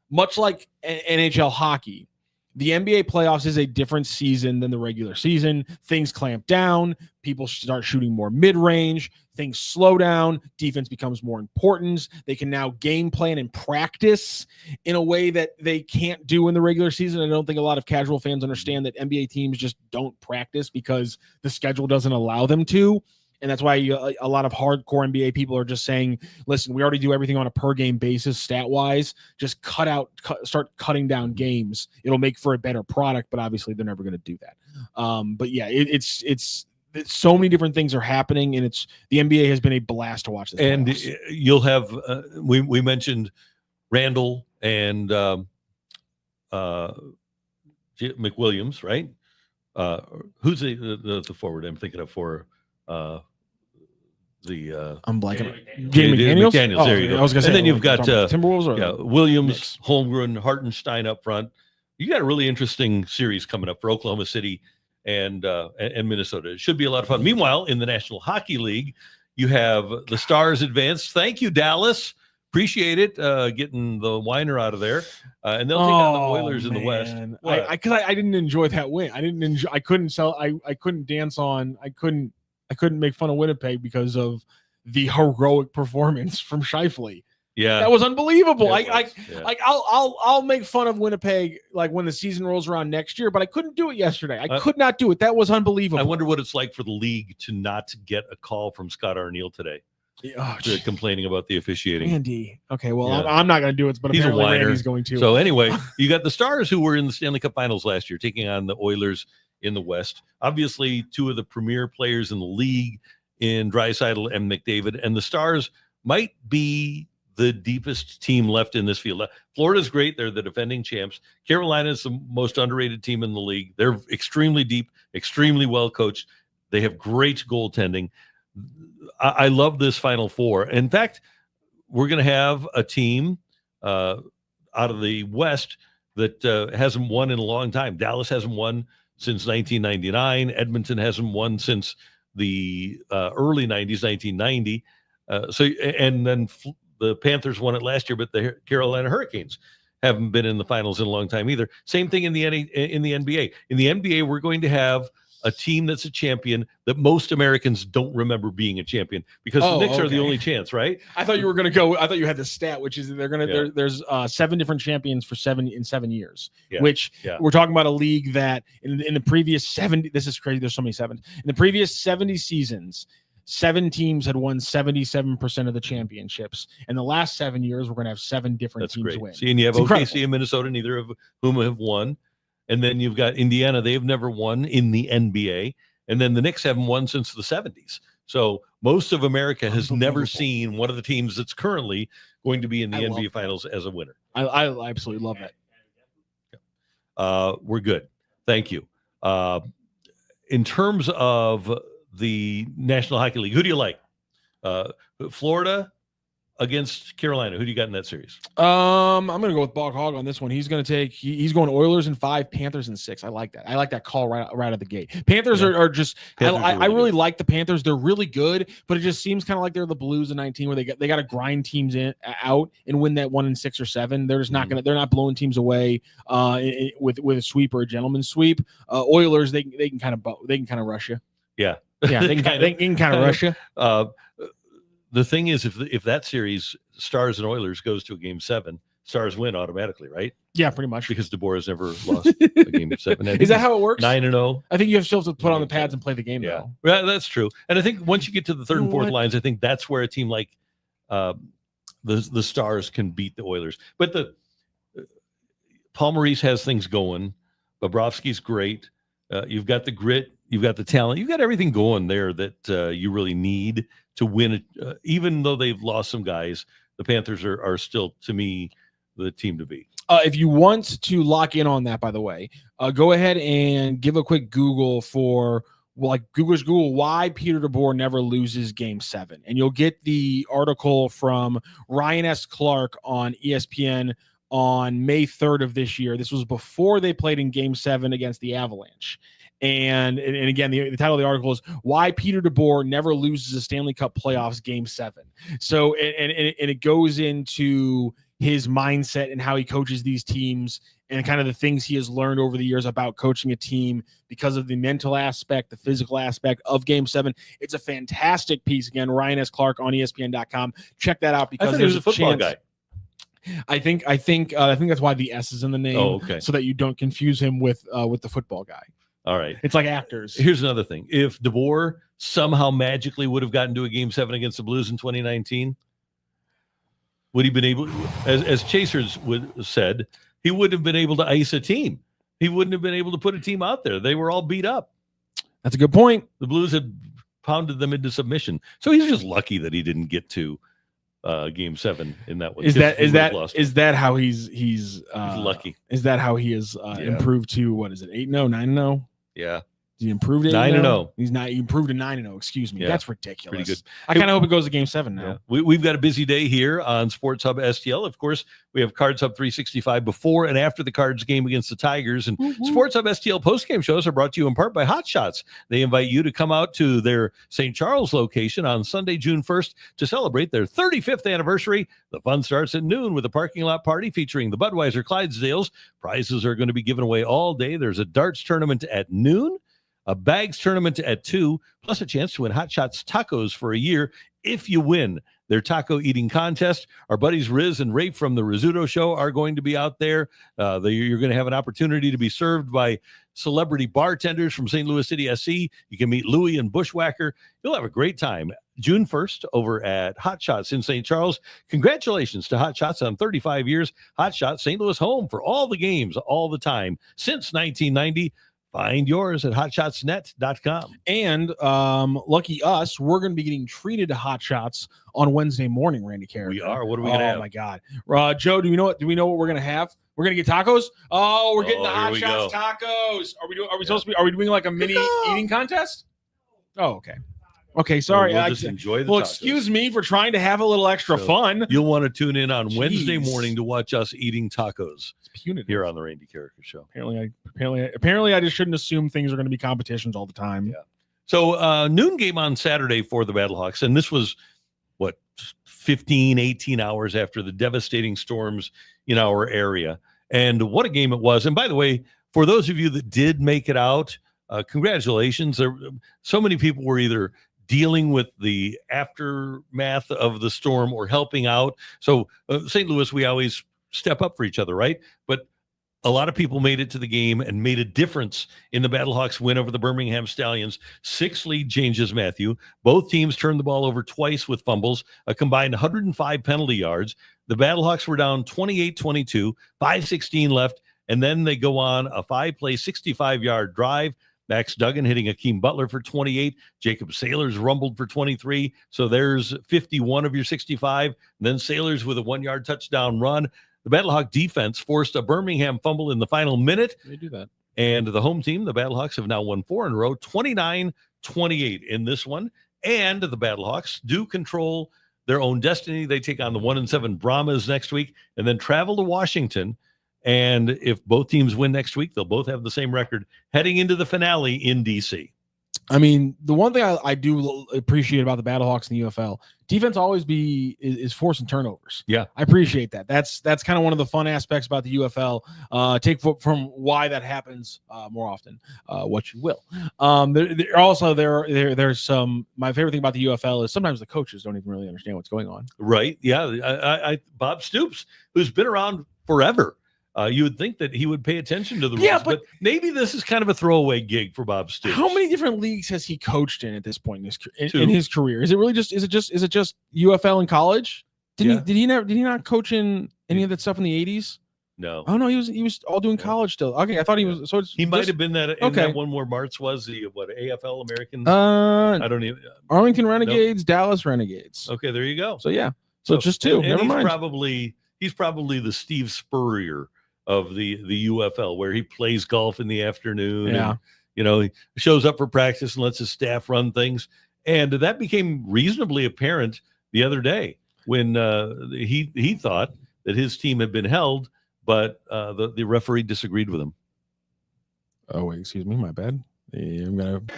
much like NHL hockey, the NBA playoffs is a different season than the regular season. Things clamp down. People start shooting more mid-range. Things slow down. Defense becomes more important. They can now game plan and practice in a way that they can't do in the regular season. I don't think a lot of casual fans understand that NBA teams just don't practice because the schedule doesn't allow them to. And that's why a lot of hardcore NBA people are just saying, listen, we already do everything on a per game basis, stat wise, just start cutting down games. It'll make for a better product, but obviously they're never going to do that. But yeah, it's so many different things are happening, and the NBA has been a blast to watch this. And playoffs. You'll have, we mentioned Randall and McWilliams, right? Who's the forward I'm thinking of for, I'm blanking. Jamie McDaniels. There you go. I was gonna say, and then you've got Timberwolves Williams, Knicks. Holmgren, Hartenstein up front. You got a really interesting series coming up for Oklahoma City and Minnesota. It should be a lot of fun. Meanwhile, in the National Hockey League, you have the Stars advanced. Thank you, Dallas. Appreciate it, getting the whiner out of there, and they'll take on the Oilers in the West. I didn't enjoy that win. I couldn't dance on. I couldn't make fun of Winnipeg because of the heroic performance from Scheifele. Yeah, that was unbelievable. Yeah, I'll make fun of Winnipeg like when the season rolls around next year, but I couldn't do it yesterday. I could not do it. That was unbelievable. I wonder what it's like for the league to not get a call from Scott Arniel today. Complaining about the officiating. Andy. Okay, well, yeah. I'm not going to do it, but he's apparently a whiner. Randy's going to. So anyway, you got the Stars who were in the Stanley Cup Finals last year, taking on the Oilers in the West. Obviously, two of the premier players in the league in Draisaitl and McDavid, and the Stars might be the deepest team left in this field. Florida's great. They're the defending champs. Carolina is the most underrated team in the league. They're extremely deep, extremely well coached. They have great goaltending. I love this Final Four. In fact, we're going to have a team out of the West that hasn't won in a long time. Dallas hasn't won since 1999. Edmonton hasn't won since the early 90s, 1990. And then the Panthers won it last year, but the Carolina Hurricanes haven't been in the finals in a long time either. Same thing in the NBA. In the NBA, we're going to have a team that's a champion that most Americans don't remember being a champion because the Knicks are the only chance, right? I thought you were going to go. I thought you had the stat, which is there's 7 different champions for 7 years, which we're talking about a league that in the previous 70, this is crazy. There's so many sevens in the previous 70 seasons. 7 teams had won 77% of the championships. In the last 7 years, we're going to have 7 different That's teams great. win. See, and you have It's OKC incredible. and Minnesota, neither of whom have won. And then you've got Indiana. They've never won in the NBA. And then the Knicks haven't won since the 70s. So most of America has never seen one of the teams that's currently going to be in the NBA Finals as a winner. I absolutely love that. We're good. Thank you. In terms of the National Hockey League, who do you like? Florida against Carolina. Who do you got in that series? I'm going to go with Bog Hog on this one. He's going to take. He's going Oilers in 5, Panthers in 6. I like that. I like that call right out of the gate. Panthers are just. I really like the Panthers. They're really good, but it just seems kind of like they're the Blues in 19, where they got to grind teams out and win that 1 in 6 or 7. They're just not going to. They're not blowing teams away with a sweep or a gentleman's sweep. Oilers they can kind of rush you. Yeah. Yeah, they can kind of rush you. The thing is, if that series, Stars and Oilers, goes to a game 7, Stars win automatically, right? Yeah, pretty much. Because DeBoer has never lost a game 7. Is that how it works? 9-0. I think you still have to put on the pads and play the game. Yeah, though. Well, that's true. And I think once you get to the 3rd and 4th lines, I think that's where a team like the Stars can beat the Oilers. But the Paul Maurice has things going. Bobrovsky's great. You've got the grit. You've got the talent. You've got everything going there that you really need to win. Even though they've lost some guys, the Panthers are still, to me, the team to beat. If you want to lock in on that, by the way, go ahead and give a quick Google for Google why Peter DeBoer never loses Game 7, and you'll get the article from Ryan S. Clark on ESPN on May 3rd of this year. This was before they played in Game 7 against the Avalanche. And again, the title of the article is Why Peter DeBoer Never Loses a Stanley Cup Playoffs Game 7. So, and it goes into his mindset and how he coaches these teams and kind of the things he has learned over the years about coaching a team because of the mental aspect, the physical aspect of Game 7. It's a fantastic piece. Again, Ryan S. Clark on ESPN.com. Check that out because there's a football guy. I think that's why the S is in the name. Oh, okay. So that you don't confuse him with the football guy. All right. It's like actors. Here's another thing. If DeBoer somehow magically would have gotten to a Game 7 against the Blues in 2019, would he been able, as Chasers said, he wouldn't have been able to ice a team. He wouldn't have been able to put a team out there. They were all beat up. That's a good point. The Blues had pounded them into submission. So he's just lucky that he didn't get to Game 7 in that one. Is that how he's lucky? Is that how he has improved to, what is it, 8-0, 9-0? Yeah. He improved to 9-0. He's not. He improved to 9-0. Excuse me. Yeah. That's ridiculous. Pretty good. I kind of hope it goes to Game 7 now. Yeah. We've got a busy day here on Sports Hub STL. Of course, we have Cards Hub 365 before and after the Cards game against the Tigers. And Sports Hub STL postgame shows are brought to you in part by Hot Shots. They invite you to come out to their St. Charles location on Sunday, June 1st to celebrate their 35th anniversary. The fun starts at noon with a parking lot party featuring the Budweiser Clydesdales. Prizes are going to be given away all day. There's a darts tournament at noon, a bags tournament at 2, plus a chance to win Hot Shots tacos for a year if you win their taco eating contest. Our buddies Riz and Rafe from the Rizzuto Show are going to be out there. You're going to have an opportunity to be served by celebrity bartenders from St. Louis City SC. You can meet Louie and Bushwhacker. You'll have a great time. June 1st over at Hot Shots in St. Charles. Congratulations to Hot Shots on 35 years. Hot Shots, St. Louis home for all the games, all the time, since 1990. Find yours at hotshotsnet.com. And lucky us, we're going to be getting treated to Hot Shots on Wednesday morning, Randy Karraker. We are. What are we going to have? Oh, my God. Joe, do we know what we're going to have? We're going to get tacos? Oh, we're getting the Hot Shots tacos. Are we doing like a mini eating contest? Oh, okay. Okay, sorry. We'll just enjoy the tacos. Excuse me for trying to have a little extra fun. You'll want to tune in on Wednesday morning to watch us eating tacos here on the Randy Karraker Show. Apparently, I just shouldn't assume things are going to be competitions all the time. Yeah. So noon game on Saturday for the BattleHawks, and this was 15, 18 hours after the devastating storms in our area. And what a game it was. And by the way, for those of you that did make it out, congratulations. So many people were either dealing with the aftermath of the storm or helping out. So St. Louis, we always step up for each other, right? But A lot of people made it to the game and made a difference in the BattleHawks win over the Birmingham Stallions. 6 lead changes, Matthew. Both teams turned the ball over twice with fumbles, a combined 105 penalty yards. The BattleHawks were down 28-22, 5:16 left, and then they go on a 5-play, 65-yard drive. Max Duggan hitting Akeem Butler for 28. Jacob Sailors rumbled for 23. So there's 51 of your 65. And then Sailors with a 1-yard touchdown run. The BattleHawk defense forced a Birmingham fumble in the final minute. They do that. And the home team, the BattleHawks, have now won 4 in a row, 29-28 in this one. And the BattleHawks do control their own destiny. They take on the 1-7 Brahmas next week and then travel to Washington. And if both teams win next week, they'll both have the same record heading into the finale in D.C. I mean, the one thing I do appreciate about the BattleHawks in the UFL, defense always is forcing turnovers. Yeah. I appreciate that. That's kind of one of the fun aspects about the UFL. Take from why that happens more often, what you will. There's some, my favorite thing about the UFL is sometimes the coaches don't even really understand what's going on. Right. Yeah. Bob Stoops, who's been around forever. You would think that he would pay attention to the rules, but maybe this is kind of a throwaway gig for Bob Stoops. How many different leagues has he coached in at this point in his career? Is it just UFL in college? Did he not coach in any of that stuff in the 80s? No. Oh no, he was all doing college still. Okay, I thought he was. So he might have been that in that one where Martz was the AFL Americans. I don't even. Arlington Renegades, Dallas Renegades. Okay, there you go. So yeah, so just 2. Never mind. He's probably the Steve Spurrier of the UFL, where he plays golf in the afternoon. Yeah. And, he shows up for practice and lets his staff run things. And that became reasonably apparent the other day when he thought that his team had been held, but the referee disagreed with him. Oh, wait, excuse me. My bad. I'm going to.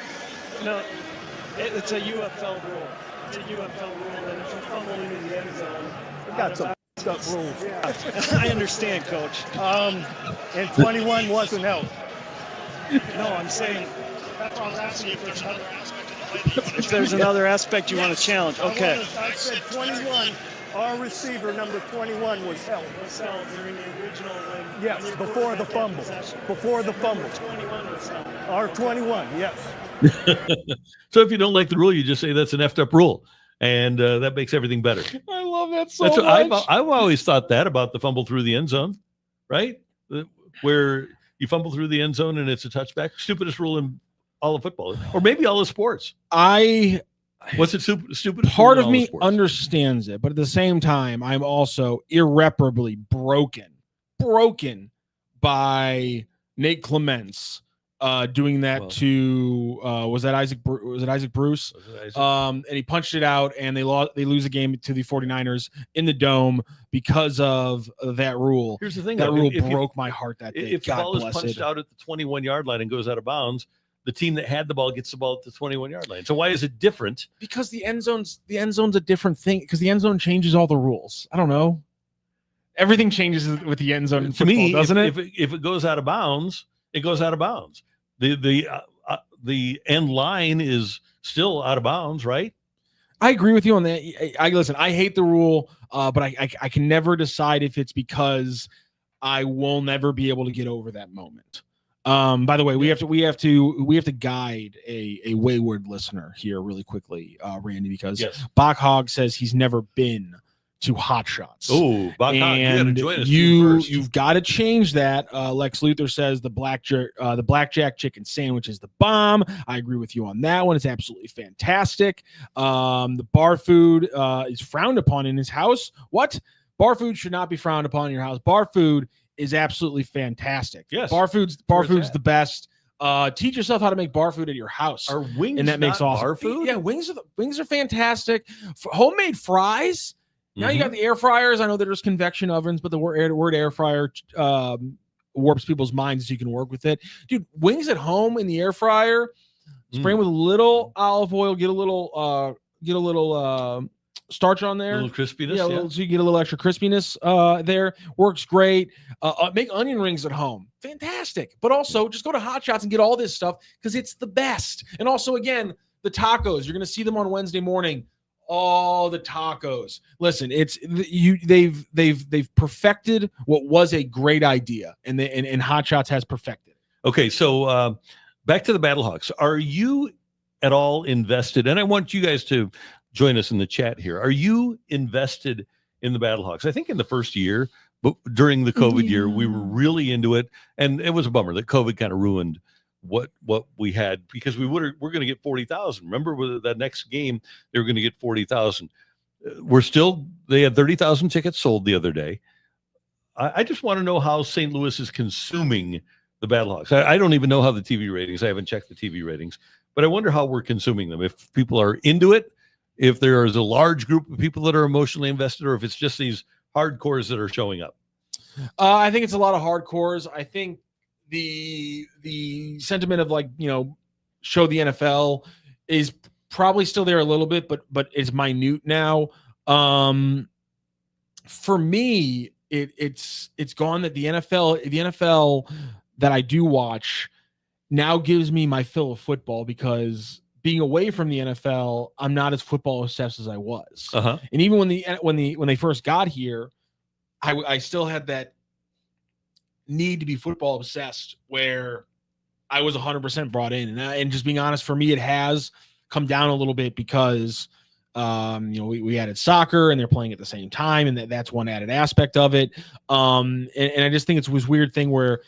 No, it's a UFL rule. It's a UFL rule that if you fumble into the end zone, we got some stuff rules. Yeah. I understand, Coach. And 21 wasn't held. No, I'm saying that's what I was asking if there's another aspect of the play that you want to. If there's another aspect you want to challenge, okay. I said 21. Our receiver number 21 was held. Was held during the original when. Yes, before the fumble. Possession. Before the fumble. 21 was held. Our 21, yes. So if you don't like the rule, you just say that's an effed up rule. And that makes everything better. I love that so That's much. what I've always thought that about the fumble through the end zone, right? Where you fumble through the end zone and it's a touchback. Stupidest rule in all of football, or maybe all of sports. What's it stupid? Part of me understands it, but at the same time, I'm also irreparably broken by Nate Clements doing that to was it Isaac Bruce? And he punched it out, and they lose a game to the 49ers in the Dome because of that rule. Here's the thing: that rule broke my heart that day. If the ball is punched out at the 21-yard line and goes out of bounds, the team that had the ball gets the ball at the 21-yard line. So why is it different? Because the end zone's a different thing. Because the end zone changes all the rules. I don't know. Everything changes with the end zone in football, doesn't it? If it goes out of bounds, it goes out of bounds. The end line is still out of bounds, right? I agree with you on that. Listen, I hate the rule, but I can never decide if it's because I will never be able to get over that moment. By the way, we have to guide a wayward listener here really quickly, Randy, because Bach Hogg says he's never been to Hot Shots. Oh, Bach Hogg, and you've got to change that. Lex Luthor says the blackjack chicken sandwich is the bomb. I agree with you on that one. It's absolutely fantastic. The bar food is frowned upon in his house. What? Bar food should not be frowned upon in your house. Bar food is absolutely fantastic. Yes. Bar food's the best. Teach yourself how to make bar food at your house. Are wings and that makes awesome bar food? Yeah, wings are fantastic. Homemade fries. Now you got the air fryers. I know there's convection ovens, but the word air fryer warps people's minds so you can work with it. Dude, wings at home in the air fryer, spray them with a little olive oil, get a little starch on there. A little crispiness. So you get a little extra crispiness there. Works great. Make onion rings at home. Fantastic. But also just go to Hot Shots and get all this stuff because it's the best. And also, again, the tacos. You're going to see them on Wednesday morning. Oh, the tacos. Listen, they've perfected what was a great idea, and Hot Shots has perfected it. Okay, so back to the BattleHawks. Are you at all invested? And I want you guys to join us in the chat here. Are you invested in the BattleHawks? I think in the first year, but during the COVID year, we were really into it, and it was a bummer that COVID kind of ruined what we had, because we're going to get 40,000. Remember, with that next game, they were going to get 40,000. They had 30,000 tickets sold the other day. I just want to know how St. Louis is consuming the BattleHawks. I don't even know how the TV ratings. I haven't checked the TV ratings, but I wonder how we're consuming them. If people are into it, if there is a large group of people that are emotionally invested, or if it's just these hardcores that are showing up. I think it's a lot of hardcores. I think the sentiment of, like, show the NFL is probably still there a little bit, but it's minute now. For me, it's gone that the NFL that I do watch now gives me my fill of football, because being away from the NFL, I'm not as football obsessed as I was. Uh-huh. And even when they first got here, I still had that need to be football obsessed, where I was 100% brought in. And just being honest, for me, it has come down a little bit, because we added soccer, and they're playing at the same time, and that's one added aspect of it. And I just think it's this weird thing where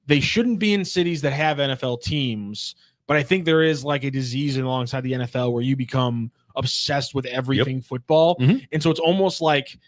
they shouldn't be in cities that have NFL teams, but I think there is like a disease alongside the NFL where you become obsessed with everything football. Mm-hmm. And so it's almost like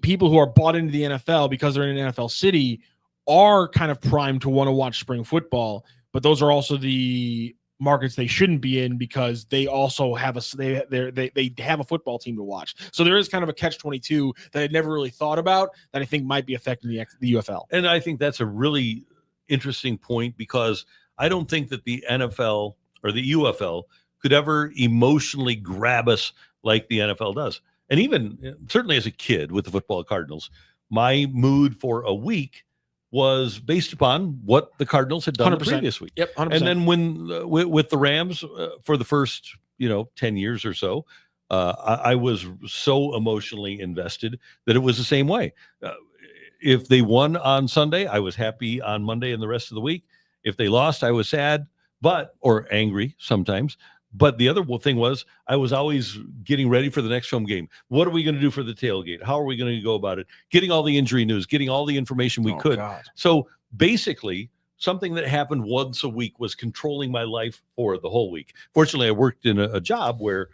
people who are bought into the NFL because they're in an NFL city are kind of primed to want to watch spring football, but those are also the markets they shouldn't be in, because they also have they have a football team to watch. So there is kind of a catch-22 that I'd never really thought about that I think might be affecting the UFL. And I think that's a really interesting point, because I don't think that the NFL or the UFL could ever emotionally grab us like the NFL does. And even certainly as a kid with the football Cardinals, my mood for a week was based upon what the Cardinals had done the previous week. Yep, 100%. And then when with the Rams for the first 10 years or so, I was so emotionally invested that it was the same way. If they won on Sunday, I was happy on Monday and the rest of the week. If they lost, I was sad, or angry sometimes. But the other thing was, I was always getting ready for the next home game. What are we going to do for the tailgate? How are we going to go about it? Getting all the injury news, getting all the information we could. God. So basically, something that happened once a week was controlling my life for the whole week. Fortunately, I worked in a job where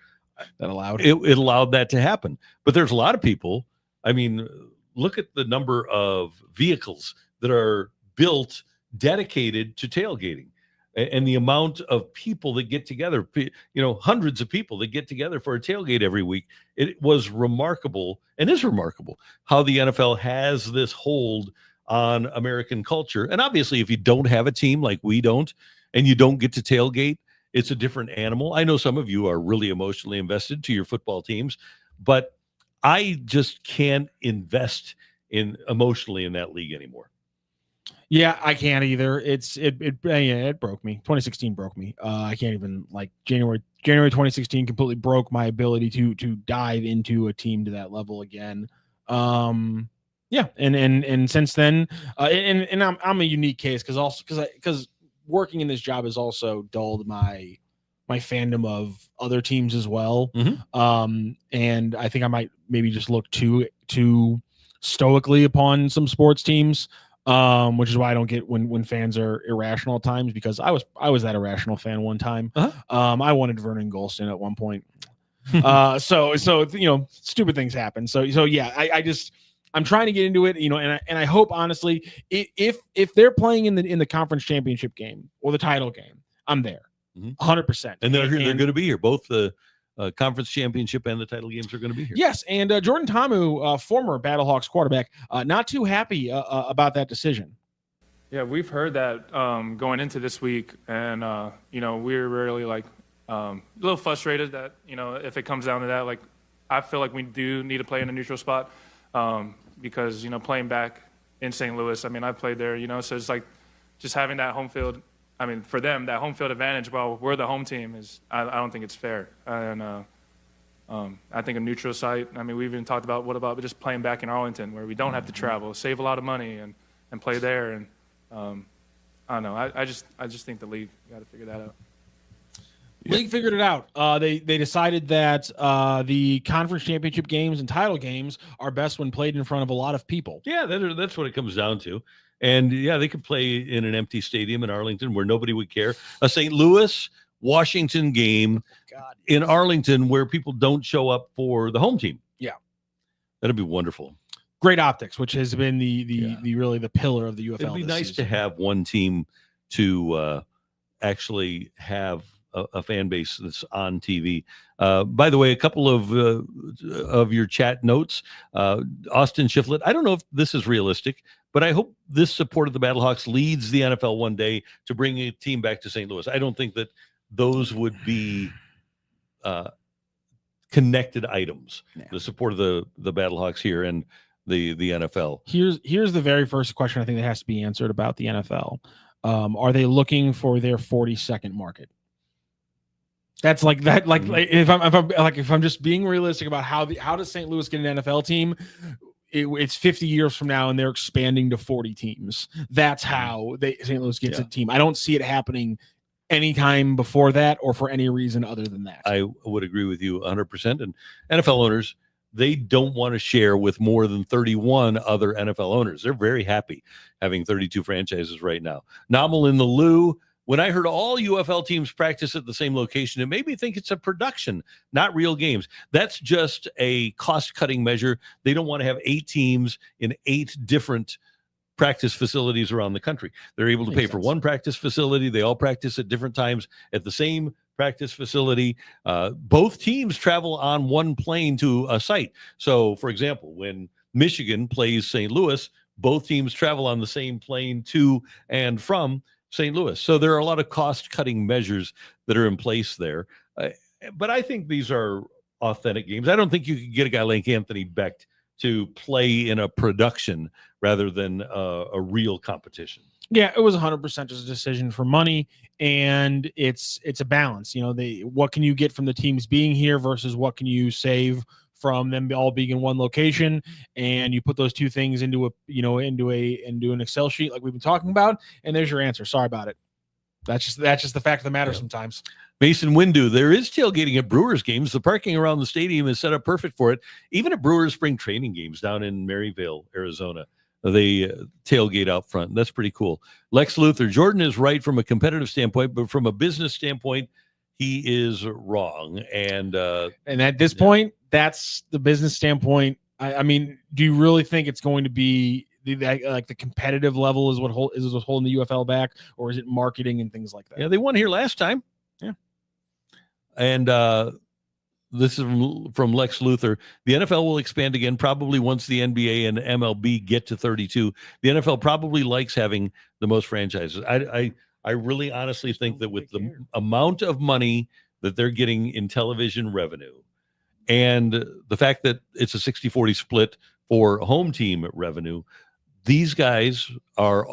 that allowed it allowed that to happen. But there's a lot of people. I mean, look at the number of vehicles that are built dedicated to tailgating. And the amount of people that get together, hundreds of people that get together for a tailgate every week. It was remarkable, and is remarkable, how the NFL has this hold on American culture. And obviously, if you don't have a team like we don't, and you don't get to tailgate, it's a different animal. I know some of you are really emotionally invested to your football teams, but I just can't invest emotionally in that league anymore. Yeah, I can't either. It broke me. 2016 broke me. I can't even, January 2016 completely broke my ability to dive into a team to that level again. Yeah, and since then, and I'm a unique case because working in this job has also dulled my fandom of other teams as well. Mm-hmm. And I think I might maybe just look too stoically upon some sports teams. Which is why I don't get when fans are irrational at times, because I was that irrational fan one time. Uh-huh. I wanted Vernon Golston at one point. So stupid things happen. So yeah, I'm trying to get into it, and I hope honestly, if they're playing in the conference championship game or the title game, I'm there, 100%. And they're going to be here. Both the conference championship and the title games are going to be here. Yes, and Jordan Ta'amu, former BattleHawks quarterback, not too happy about that decision. Yeah, we've heard that going into this week, and we're really a little frustrated that if it comes down to that, I feel like we do need to play in a neutral spot because playing back in St. Louis, I played there, so it's just having that home field. For them, that home field advantage while we're the home team I don't think it's fair. And I think a neutral site. I mean, we even talked about what about just playing back in Arlington, where we don't have to travel, save a lot of money, and play there. And I don't know. I just think the league got to figure that out. League figured it out. They decided that the conference championship games and title games are best when played in front of a lot of people. Yeah, that's what it comes down to. And yeah, they could play in an empty stadium in Arlington where nobody would care. A St. Louis, Washington game in Arlington where people don't show up for the home team. Yeah, that'd be wonderful. Great optics, which has been the really the pillar of the UFL. It'd be nice season. to have one team to actually have a fan base that's on TV. By the way, a couple of your chat notes. Austin Shiflett, I don't know if this is realistic, but I hope this support of the BattleHawks leads the NFL one day to bring a team back to St. Louis. I don't think that those would be connected items. Yeah. The support of the BattleHawks here and the NFL. Here's the very first question I think that has to be answered about the NFL. Are they looking for their 42nd market? That's like that. Like if I'm just being realistic about how does St. Louis get an NFL team? It's 50 years from now, and they're expanding to 40 teams. That's how St. Louis gets a team. I don't see it happening anytime before that, or for any reason other than that. I would agree with you 100%. And NFL owners, they don't want to share with more than 31 other NFL owners. They're very happy having 32 franchises right now. Nominal in the Lou. When I heard all UFL teams practice at the same location, it made me think it's a production, not real games. That's just a cost-cutting measure. They don't want to have 8 teams in 8 different practice facilities around the country. They're able to pay for one practice facility. They all practice at different times at the same practice facility. Both teams travel on one plane to a site. So, for example, when Michigan plays St. Louis, both teams travel on the same plane to and from St. Louis. So there are a lot of cost-cutting measures that are in place there. But I think these are authentic games. I don't think you could get a guy like Anthony Becht to play in a production rather than a real competition. Yeah, it was 100% just a decision for money, and it's a balance. You know, what can you get from the teams being here versus what can you save from them all being in one location, and you put those two things into an Excel sheet like we've been talking about, and there's your answer. Sorry about it. That's just the fact of the matter sometimes. Mason Windu, there is tailgating at Brewers games. The parking around the stadium is set up perfect for it. Even at Brewers spring training games down in Maryvale, Arizona, they tailgate out front. That's pretty cool. Lex Luthor, Jordan is right from a competitive standpoint, but from a business standpoint, he is wrong. And at this point, that's the business standpoint. I mean, do you really think it's going to be the competitive level is what's holding the UFL back, or is it marketing and things like that? Yeah, they won here last time. Yeah. And this is from Lex Luthor. The NFL will expand again probably once the NBA and MLB get to 32. The NFL probably likes having the most franchises. I really honestly think that with the amount of money that they're getting in television revenue and the fact that it's a 60-40 split for home team revenue, these guys are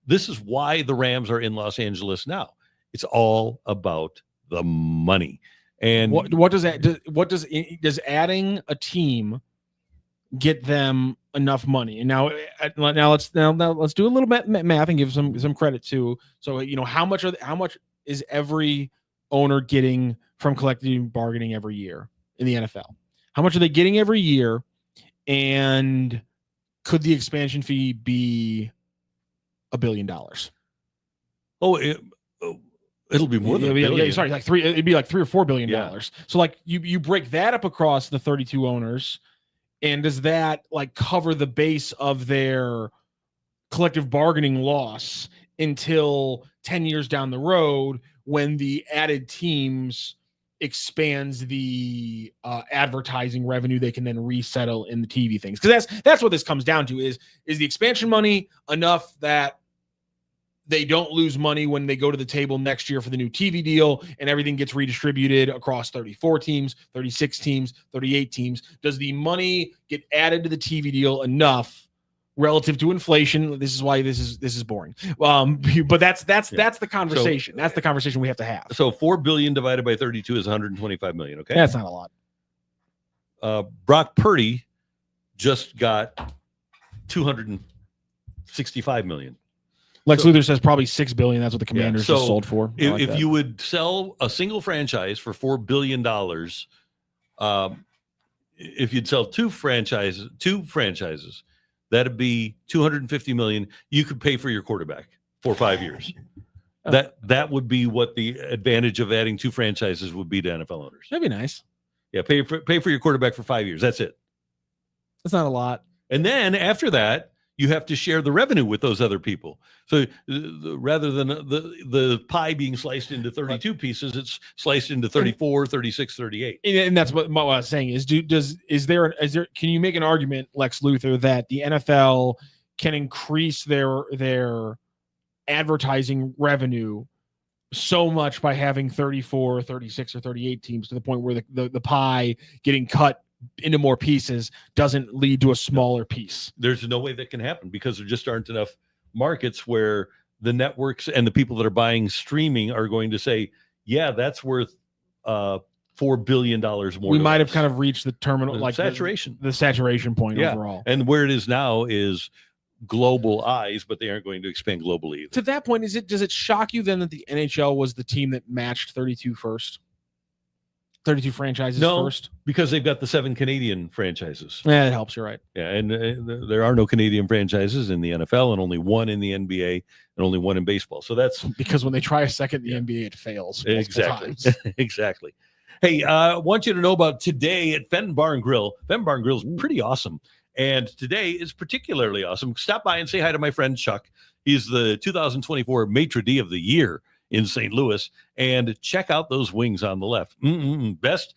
this is why the Rams are in Los Angeles now. It's all about the money. And does adding a team get them enough money? And now let's do a little math and give some credit to. So how much is every owner getting from collective bargaining every year in the NFL? How much are they getting every year? And could the expansion fee be $1 billion? Oh, it'll be more than $1 billion. Yeah, sorry, it'd be like $3 or $4 billion. So like you break that up across the 32 owners, and does that like cover the base of their collective bargaining loss until 10 years down the road when the added teams expands the advertising revenue they can then resettle in the TV things? Because that's what this comes down to is the expansion money enough that they don't lose money when they go to the table next year for the new TV deal and everything gets redistributed across 34 teams, 36 teams, 38 teams. Does the money get added to the TV deal enough relative to inflation? This is why this is boring. But that's the conversation. That's the conversation we have to have. So $4 billion divided by 32 is $125 million. Okay, that's not a lot. Brock Purdy just got $265 million. Lex Luthor says probably $6 billion. That's what the Commanders so just sold for. If you would sell a single franchise for $4 billion, if you'd sell two franchises, that'd be $250 million. You could pay for your quarterback for 5 years. That would be what the advantage of adding two franchises would be to NFL owners. That'd be nice. Yeah, pay for your quarterback for 5 years. That's it. That's not a lot. And then after that, you have to share the revenue with those other people. So rather than the pie being sliced into 32 pieces, it's sliced into 34, 36, 38. And that's what I was saying is, can you make an argument, Lex Luthor, that the NFL can increase their advertising revenue so much by having 34, 36, or 38 teams to the point where the pie getting cut into more pieces doesn't lead to a smaller piece? There's no way that can happen because there just aren't enough markets where the networks and the people that are buying streaming are going to say, yeah, that's worth $4 billion more. We might have kind of reached the terminal, like saturation, the saturation point overall. And where it is now is global eyes, but they aren't going to expand globally either. To that point, does it shock you then that the NHL was the team that matched 32 franchises first? Because they've got the 7 Canadian franchises. Yeah, it helps. You're right. Yeah, and there are no Canadian franchises in the NFL, and only one in the NBA, and only one in baseball. So that's because when they try a second in the NBA, it fails. Exactly. Exactly. Hey, I want you to know about today at Fenton Bar and Grill. Fenton Bar and Grill is pretty awesome, and today is particularly awesome. Stop by and say hi to my friend Chuck. He's the 2024 Maitre d' of the Year in St. Louis, and check out those wings on the left. Best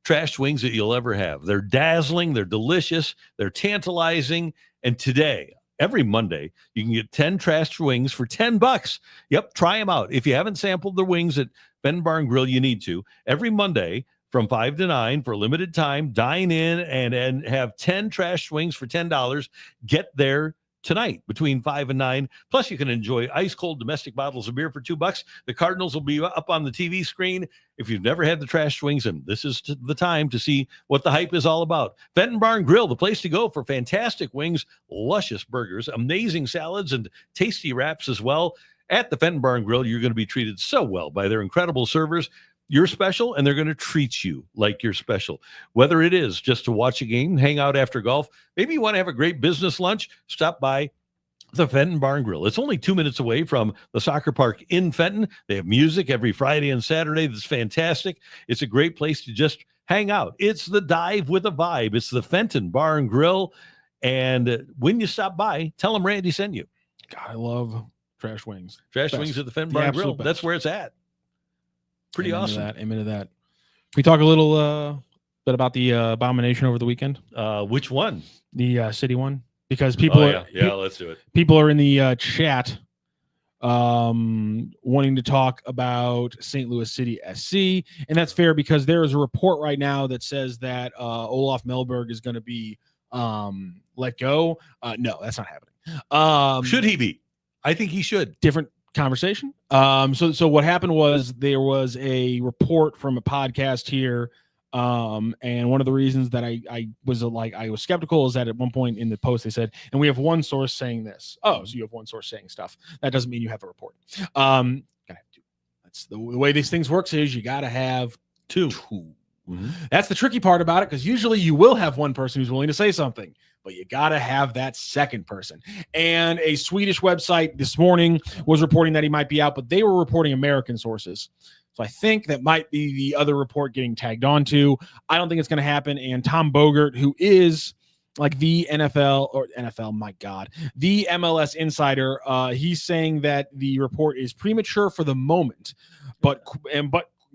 trashed wings that you'll ever have. They're dazzling, they're delicious, they're tantalizing, and today, every Monday, you can get 10 trashed wings for $10. Yep, try them out. If you haven't sampled the wings at Fenton Bar and Grill, you need to. Every Monday from 5 to 9 for a limited time, dine in and have 10 trashed wings for $10. Get there tonight between 5 and 9. Plus, you can enjoy ice cold domestic bottles of beer for $2. The Cardinals will be up on the TV screen. If you've never had the trash wings, and this is the time to see what the hype is all about. Fenton Bar and Grill, the place to go for fantastic wings, luscious burgers, amazing salads, and tasty wraps as well. At the Fenton Bar and Grill, you're going to be treated so well by their incredible servers. You're special, and they're going to treat you like you're special. Whether it is just to watch a game, hang out after golf, maybe you want to have a great business lunch, stop by the Fenton Bar and Grill. It's only 2 minutes away from the soccer park in Fenton. They have music every Friday and Saturday. That's fantastic. It's a great place to just hang out. It's the dive with a vibe. It's the Fenton Bar and Grill. And when you stop by, tell them Randy sent you. God, I love trash wings. Trash wings at the Fenton Bar and Grill. Best. That's where it's at. Pretty awesome. Amen to that. We talk a little bit about the abomination over the weekend. Which one? The city one, because people. Let's do it. People are in the chat, wanting to talk about St. Louis City SC, and that's fair because there is a report right now that says that Olaf Melberg is going to be let go. No, that's not happening. Should he be? I think he should. Different conversation. So what happened was there was a report from a podcast here, and one of the reasons that I was skeptical is that at one point in the post they said, and we have one source saying this. Oh, so you have one source saying stuff. That doesn't mean you have a report. Gotta have two. That's the way these things works is you gotta have two. Mm-hmm. That's the tricky part about it, because usually you will have one person who's willing to say something, but you got to have that second person. And a Swedish website this morning was reporting that he might be out, but they were reporting American sources. So I think that might be the other report getting tagged onto. I don't think it's going to happen. And Tom Bogert, who is like the the MLS insider, he's saying that the report is premature for the moment, but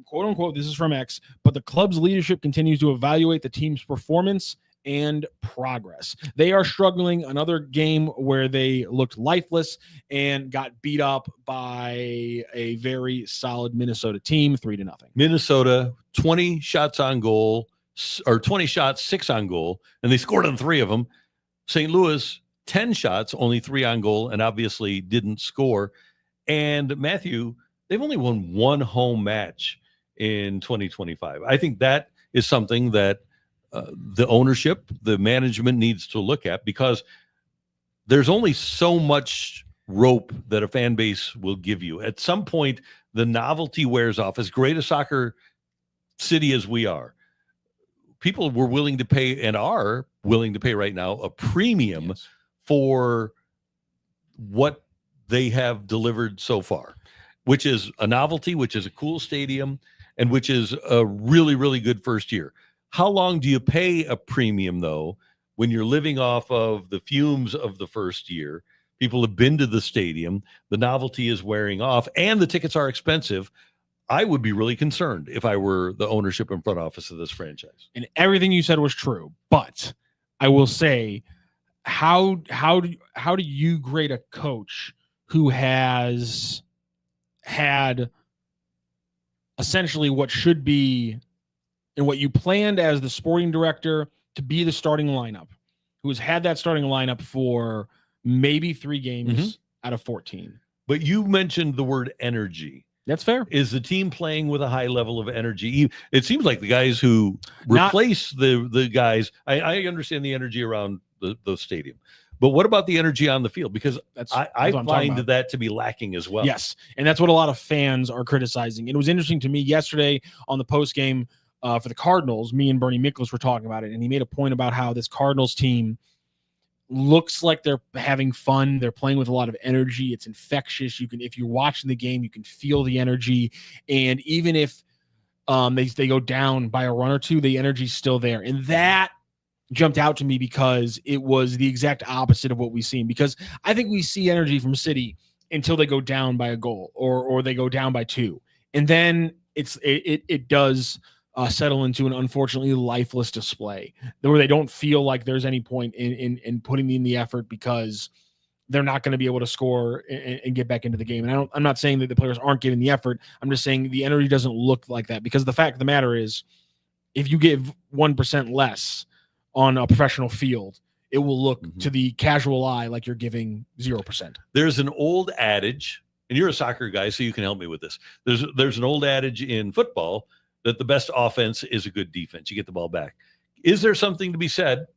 quote unquote, this is from X, but the club's leadership continues to evaluate the team's performance and progress. They are struggling. Another game where they looked lifeless and got beat up by a very solid Minnesota team, 3-0. Minnesota, 20 shots on goal, or 20 shots, 6 on goal, and they scored on 3 of them. St. Louis, 10 shots, only 3 on goal, and obviously didn't score. And Matthew, they've only won 1 home match in 2025. I think that is something that the ownership, the management needs to look at, because there's only so much rope that a fan base will give you. At some point, the novelty wears off. As great a soccer city as we are, people were willing to pay and are willing to pay right now a premium for what they have delivered so far, which is a novelty, which is a cool stadium, and which is a really, really good first year. How long do you pay a premium, though, when you're living off of the fumes of the first year? People have been to the stadium, the novelty is wearing off, and the tickets are expensive. I would be really concerned if I were the ownership and front office of this franchise. And everything you said was true, but I will say, how do you grade a coach who has had essentially what should be and what you planned as the sporting director to be the starting lineup, who has had that starting lineup for maybe 3 games out of 14? But you mentioned the word energy. That's fair. Is the team playing with a high level of energy? It seems like the guys who replace the guys, I understand the energy around the stadium, but what about the energy on the field? Because I find that to be lacking as well. Yes, and that's what a lot of fans are criticizing. It was interesting to me yesterday on the post game for the Cardinals. Me and Bernie Miklasz were talking about it, and he made a point about how this Cardinals team looks like they're having fun. They're playing with a lot of energy. It's infectious. If you're watching the game, you can feel the energy. And even if they go down by a run or two, the energy's still there. And that jumped out to me because it was the exact opposite of what we've seen. Because I think we see energy from City until they go down by a goal or they go down by 2. And then it does settle into an unfortunately lifeless display where they don't feel like there's any point in putting in the effort because they're not going to be able to score and get back into the game. And I'm not saying that the players aren't giving the effort. I'm just saying the energy doesn't look like that, because the fact of the matter is, if you give 1% less on a professional field, it will look to the casual eye like you're giving 0%. There's an old adage, and you're a soccer guy, so you can help me with this. There's an old adage in football that the best offense is a good defense. You get the ball back. Is there something to be said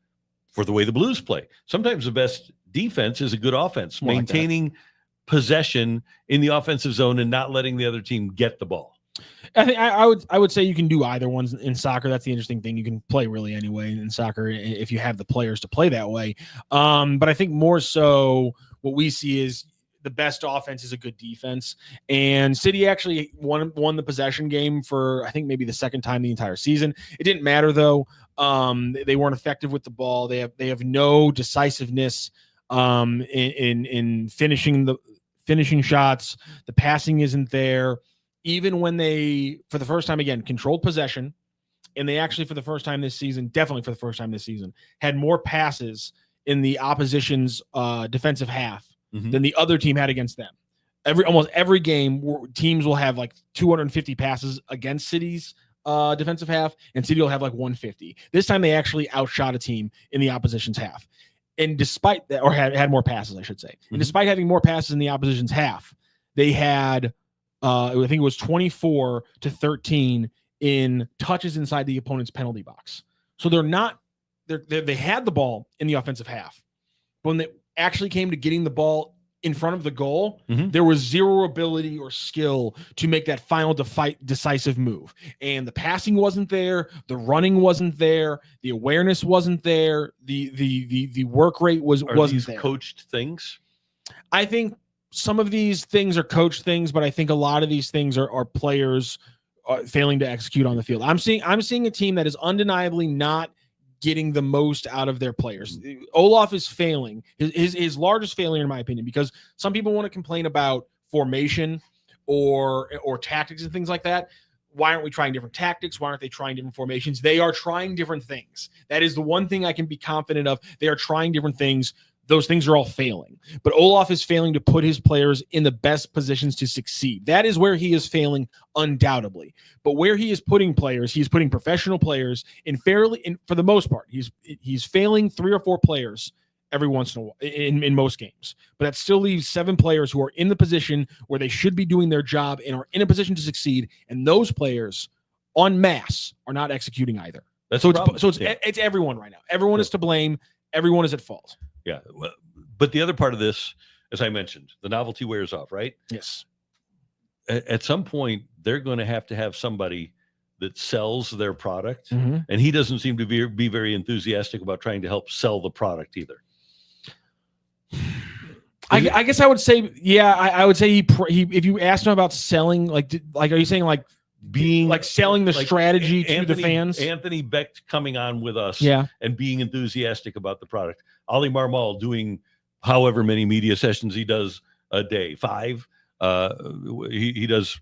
for the way the Blues play? Sometimes the best defense is a good offense, maintaining possession in the offensive zone and not letting the other team get the ball. I think I would say you can do either ones in soccer. That's the interesting thing. You can play really anyway in soccer if you have the players to play that way. But I think more so what we see is the best offense is a good defense. And City actually won the possession game for, I think, maybe the second time the entire season. It didn't matter though. They weren't effective with the ball. They have no decisiveness in finishing shots. The passing isn't there. Even when they, for the first time again, controlled possession, and they actually, for the first time this season, definitely for the first time this season, had more passes in the opposition's defensive half than the other team had against them. Almost every game, teams will have like 250 passes against City's defensive half, and City will have like 150. This time they actually outshot a team in the opposition's half. And despite that, or had more passes, I should say. And despite having more passes in the opposition's half, they had, I think it was 24-13 in touches inside the opponent's penalty box. So they had the ball in the offensive half. But when they actually came to getting the ball in front of the goal, there was zero ability or skill to make that final decisive move. And the passing wasn't there, the running wasn't there, the awareness wasn't there, the work rate wasn't there. Coached things? I think some of these things are coached things, but I think a lot of these things are players failing to execute on the field. I'm seeing a team that is undeniably not getting the most out of their players. Olaf is failing. His largest failure, in my opinion, because some people want to complain about formation or tactics and things like that. Why aren't we trying different tactics? Why aren't they trying different formations? They are trying different things. That is the one thing I can be confident of. They are trying different things. Those things are all failing. But Olaf is failing to put his players in the best positions to succeed. That is where he is failing, undoubtedly. But where he is putting players, he's putting professional players for the most part. He's failing 3 or 4 players every once in a while in most games. But that still leaves 7 players who are in the position where they should be doing their job and are in a position to succeed. And those players, en masse, are not executing either. That's So the problem. it's everyone right now. Everyone is to blame. Everyone is at fault. Yeah. But the other part of this, as I mentioned, the novelty wears off, right? Yes. At some point, they're going to have somebody that sells their product, Mhm. and he doesn't seem to be very enthusiastic about trying to help sell the product either. I guess I would say, yeah, I would say he if you asked him about selling, are you saying like being like selling the strategy to the fans? Anthony Beck coming on with us, Yeah, and being enthusiastic about the product. Ali Marmol doing however many media sessions he does a day, 5. He does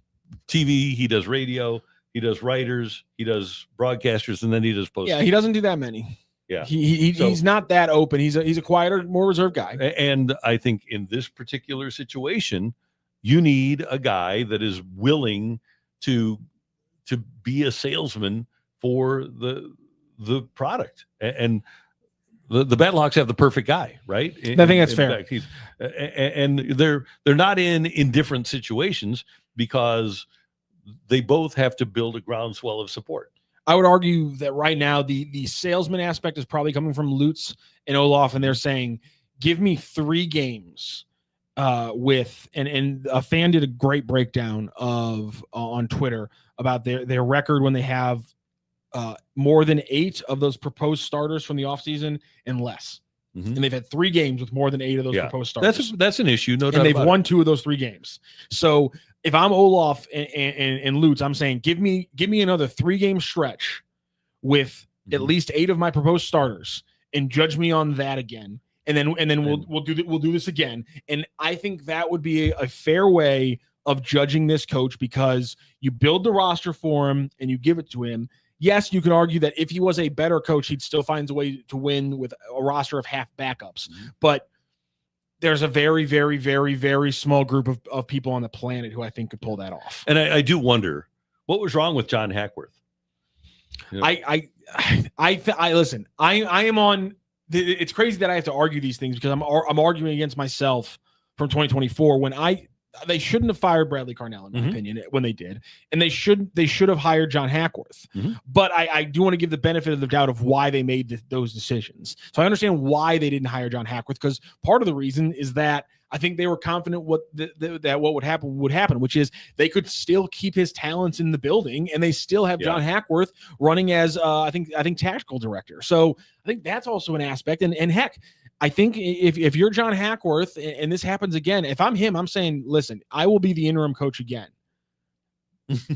TV, he does radio, he does writers, he does broadcasters, and then he does post. Yeah, he doesn't do that many. Yeah, he's not that open. He's a quieter, more reserved guy. And I think in this particular situation, you need a guy that is willing to be a salesman for the product. And the BattleHawks have the perfect guy, right? I think that's fair. Fact, and they're not in indifferent situations because they both have to build a groundswell of support. I would argue that right now the salesman aspect is probably coming from Lutz and Olaf, and they're saying, give me 3 games with and a fan did a great breakdown of on Twitter about their record when they have more than 8 of those proposed starters from the offseason and less. Mm-hmm. And they've had 3 games with more than 8 of those proposed starters. That's an issue, no doubt. And they've won 2 of those 3 games. So if I'm Olaf and Lutz, I'm saying give me another 3-game stretch with at least 8 of my proposed starters and judge me on that again. And then we'll do this again. And I think that would be a fair way of judging this coach, because you build the roster for him and you give it to him. Yes, you could argue that if he was a better coach, he'd still find a way to win with a roster of half backups. Mm-hmm. But there's a very, very, very, very small group of people on the planet who I think could pull that off. And I do wonder what was wrong with John Hackworth. You know? I listen. I am on. It's crazy that I have to argue these things because I'm arguing against myself from 2024 when they shouldn't have fired Bradley Carnell, in my opinion, when they did. And they should have hired John Hackworth. Mm-hmm. But I do want to give the benefit of the doubt of why they made those decisions. So I understand why they didn't hire John Hackworth, because part of the reason is that I think they were confident that what would happen, which is they could still keep his talents in the building, and they still have John Hackworth running as I think tactical director. So I think that's also an aspect. And heck, I think if you're John Hackworth and this happens again, if I'm him, I'm saying, listen, I will be the interim coach again.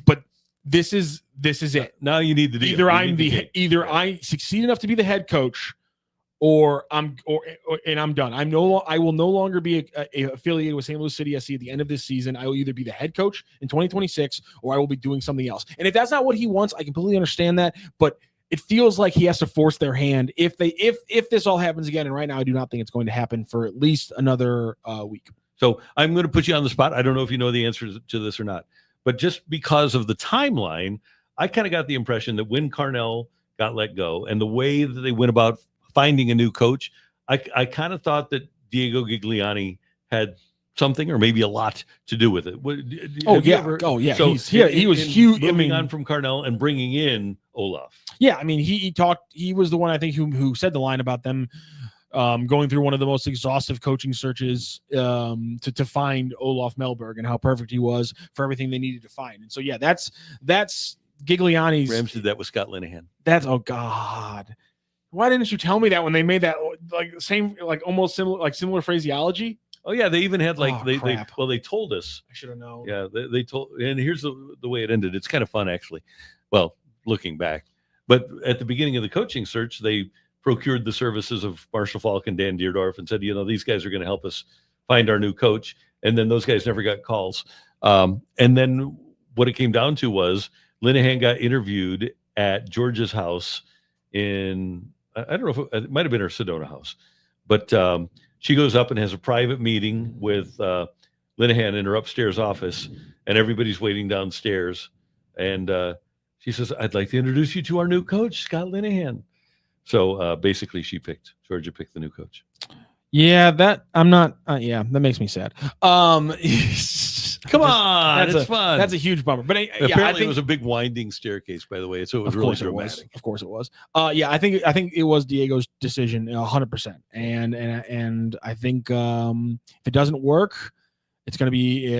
But this is it. Now you need the deal. Either I succeed enough to be the head coach, or I'm done. I will no longer be affiliated with St. Louis City SC at the end of this season. I will either be the head coach in 2026 or I will be doing something else. And if that's not what he wants, I completely understand that. But it feels like he has to force their hand if this all happens again. And right now, I do not think it's going to happen for at least another week. So I'm going to put you on the spot. I don't know if you know the answer to this or not, but just because of the timeline, I kind of got the impression that when Carnell got let go and the way that they went about finding a new coach, I kind of thought that Diego Gigliani had something or maybe a lot to do with it. Yeah. So he was huge. Moving on from Carnell and bringing in Olaf. Yeah, I mean, he talked. He was the one I think who said the line about them going through one of the most exhaustive coaching searches to find Olaf Melberg and how perfect he was for everything they needed to find. And so yeah, that's Gigliani's. Rams did that with Scott Linehan. That's oh god. Why didn't you tell me that when they made that almost similar phraseology? Oh yeah, they even had they told us. I should have known. Yeah, they told, and here's the way it ended. It's kind of fun actually. Well, looking back, but at the beginning of the coaching search, they procured the services of Marshall Falk and Dan Deerdorf and said, these guys are going to help us find our new coach. And then those guys never got calls. And then what it came down to was Linehan got interviewed at Georgia's house in. I don't know if it might have been her Sedona house, but she goes up and has a private meeting with Linehan in her upstairs office, and everybody's waiting downstairs. And she says, "I'd like to introduce you to our new coach, Scott Linehan." So basically, Georgia picked the new coach. Yeah, that I'm not. Yeah, that makes me sad. Come on, it's fun. That's a huge bummer. But Apparently, I think it was a big winding staircase, by the way, so it was of really course dramatic. Of course it was. I think it was Diego's decision, 100%. And I think if it doesn't work, it's going to be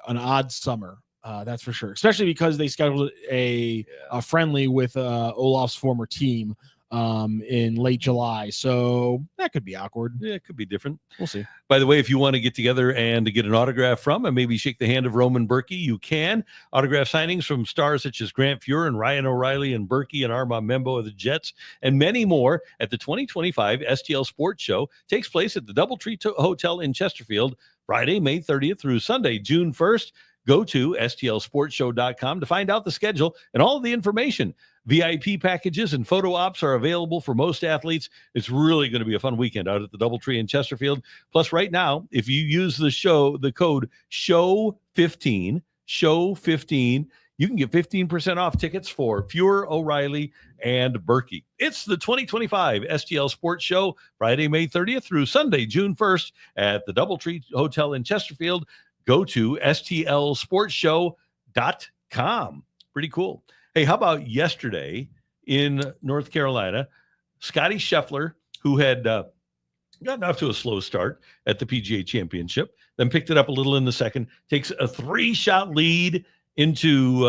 an odd summer. That's for sure. Especially because they scheduled a friendly with Olaf's former team in late July, so that could be awkward. Yeah, it could be different. We'll see. By the way, if you want to get together and to get an autograph from and maybe shake the hand of Roman Berkey, you can. Autograph signings from stars such as Grant Fuhr and Ryan O'Reilly and Berkey and Armand Membo of the Jets and many more at the 2025 STL Sports Show. Takes place at the Doubletree Hotel in Chesterfield, Friday, May 30th through Sunday, June 1st. Go to stlsportshow.com to find out the schedule and all of the information. VIP packages and photo ops are available for most athletes. It's really going to be a fun weekend out at the Doubletree in Chesterfield. Plus, right now, if you use the code SHOW15, you can get 15% off tickets for Fuhr, O'Reilly, and Berkey. It's the 2025 STL Sports Show, Friday, May 30th through Sunday, June 1st at the Doubletree Hotel in Chesterfield. Go to stlsportshow.com. Pretty cool. Hey, how about yesterday in North Carolina, Scottie Scheffler, who had gotten off to a slow start at the PGA Championship, then picked it up a little in the second, takes a 3-shot lead into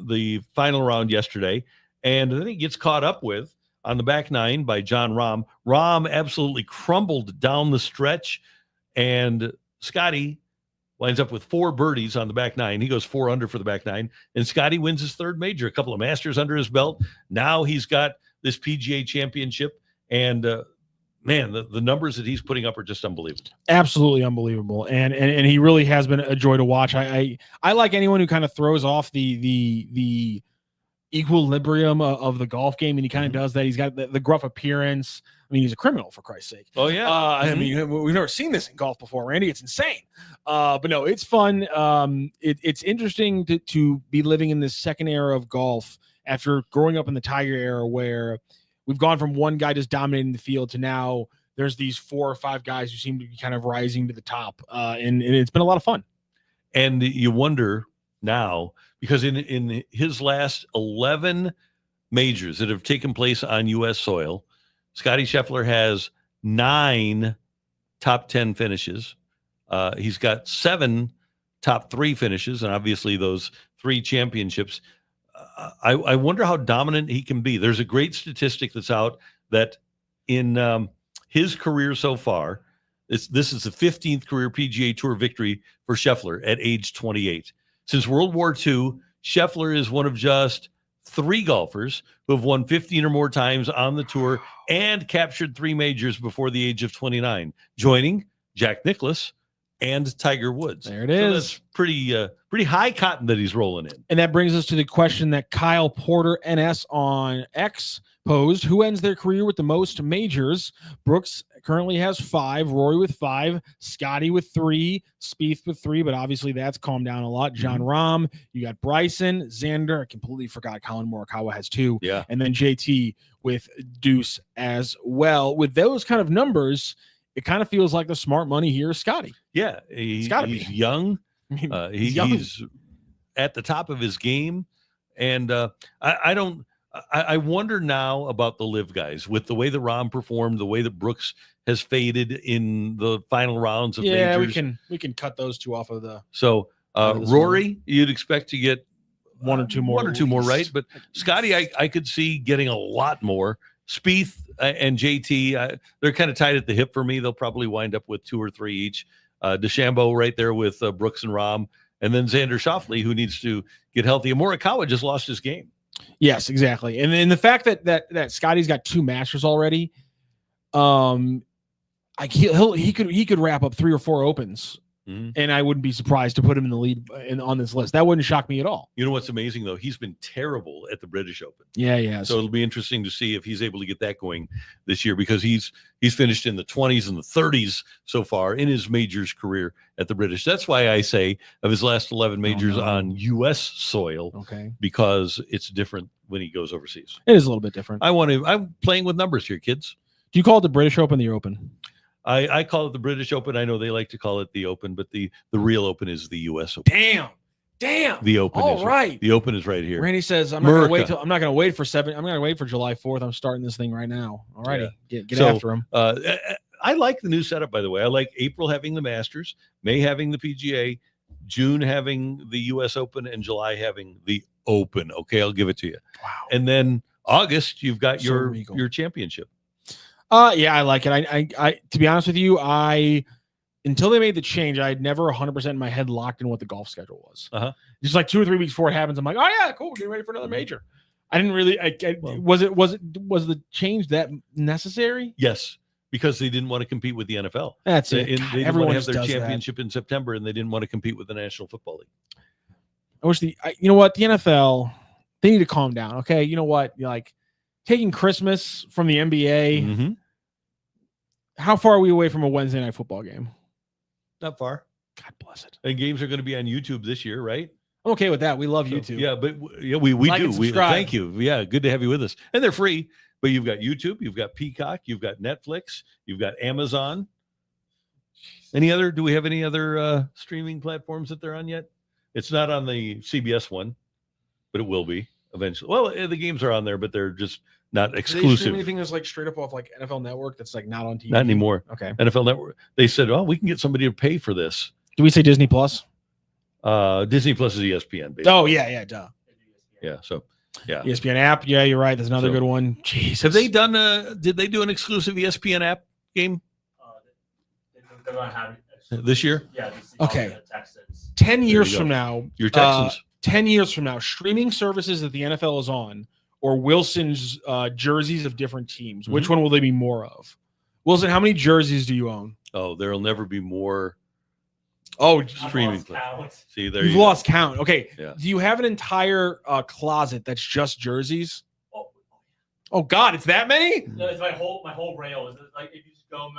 the final round yesterday, and then he gets caught up with on the back nine by Jon Rahm. Rahm absolutely crumbled down the stretch, and Scottie winds up with 4 birdies on the back nine. He goes 4 under for the back nine, and Scottie wins his 3rd major, a couple of Masters under his belt. Now he's got this PGA Championship, and man, the numbers that he's putting up are just unbelievable. Absolutely unbelievable, and he really has been a joy to watch. I like anyone who kind of throws off the equilibrium of the golf game, and he kind of does that. He's got the gruff appearance. I mean, he's a criminal, for Christ's sake. Oh, yeah. I mean, we've never seen this in golf before, Randy. It's insane. But no, it's fun. It's interesting to be living in this second era of golf after growing up in the Tiger era, where we've gone from one guy just dominating the field to now there's these 4 or 5 guys who seem to be kind of rising to the top. And it's been a lot of fun. And you wonder now, because in his last 11 majors that have taken place on U.S. soil, Scottie Scheffler has 9 top 10 finishes. He's got 7 top 3 finishes, and obviously those 3 championships. I wonder how dominant he can be. There's a great statistic that's out that in his career so far, this is the 15th career PGA Tour victory for Scheffler at age 28. Since World War II, Scheffler is one of just 3 golfers who have won 15 or more times on the tour and captured 3 majors before the age of 29, joining Jack Nicklaus and Tiger Woods. There it is. That's pretty high cotton that he's rolling in. And that brings us to the question that Kyle Porter NS on X posed: who ends their career with the most majors? Brooks currently has 5, Rory with 5, Scottie with 3, Spieth with 3, but obviously that's calmed down a lot. Jon Rahm, you got Bryson, Xander, I completely forgot Colin Morikawa has 2, yeah, and then JT with Deuce as well. With those kind of numbers, it kind of feels like the smart money here is Scottie. Yeah, he's young. He's at the top of his game, and I wonder now about the live guys with the way that Rahm performed, the way that Brooks has faded in the final rounds of majors. we can cut those 2 off of the. So Rory, you'd expect to get 1 or 2 more, 1 or 2 more, right? But Scottie, I could see getting a lot more. Spieth and JT, they're kind of tied at the hip for me. They'll probably wind up with 2 or 3 each. DeChambeau right there with Brooks and Rahm, and then Xander Schauffele, who needs to get healthy. And Morikawa just lost his game. Yes, exactly. And then the fact that Scottie's got 2 Masters already, he could wrap up 3 or 4 Opens, and I wouldn't be surprised to put him in the lead on this list. That wouldn't shock me at all. You know what's amazing though? He's been terrible at the British Open. Yeah. So it'll be interesting to see if he's able to get that going this year, because he's finished in the 20s and the 30s so far in his majors career at the British. That's why I say of his last 11 majors on U.S. soil, because it's different when he goes overseas. It is a little bit different. I'm playing with numbers here, kids. Do you call it the British Open or the Open? I call it the British Open. I know they like to call it the Open, but the real Open is the U.S. Open. Damn. The Open All is right. The Open is right here. Randy says, I'm not going to wait for July 4th. I'm starting this thing right now. All righty. Get after him. I like the new setup, by the way. I like April having the Masters, May having the PGA, June having the U.S. Open, and July having the Open. Okay, I'll give it to you. Wow. And then August, you've got So your championship. Yeah, I like it. I to be honest with you, until they made the change, I had never 100% in my head locked in what the golf schedule was. Just like 2 or 3 weeks before it happens, I'm like, oh yeah, cool, we're getting ready for another major. I didn't really. Was the change that necessary? Yes, because they didn't want to compete with the NFL. That's it. They didn't Everyone want to have their does championship in September, and they didn't want to compete with the National Football League. I wish you know what, the NFL, they need to calm down. Okay, you know what, like taking Christmas from the NBA. Mm-hmm. How far are we away from a Wednesday night football game? Not far. God bless it. And games are going to be on YouTube this year, right? I'm okay with that. We love YouTube. Yeah, but we Like do. and subscribe. Thank you. Yeah, good to have you with us. And they're free. But you've got YouTube, you've got Peacock, you've got Netflix, you've got Amazon. Do we have any other streaming platforms that they're on yet? It's not on the CBS one, but it will be eventually. Well, the games are on there, but they're just not Do they exclusive. stream anything that's like straight up off like NFL Network that's like not on TV? Not anymore. Okay. NFL Network. They said, "Oh, we can get somebody to pay for this." Do we say Disney Plus? Disney Plus is ESPN. Basically. Oh yeah, duh. Yeah. So, yeah. ESPN app. Yeah, you're right. There's another good one. Jesus. Have they done? Did they do an exclusive ESPN app game They're gonna have this year? Yeah. Okay. Texans. 10 years you go. from now, Your Texans. 10 years from now, streaming services that the NFL is on, or Wilson's jerseys of different teams. Which one will they be more of? Wilson, how many jerseys do you own? Oh, there'll never be more. Oh, Streaming. See, there you've you lost count. Okay. Yeah. Do you have an entire closet that's just jerseys? Oh God, it's that many? No, it's my whole rail. Is like if you just go,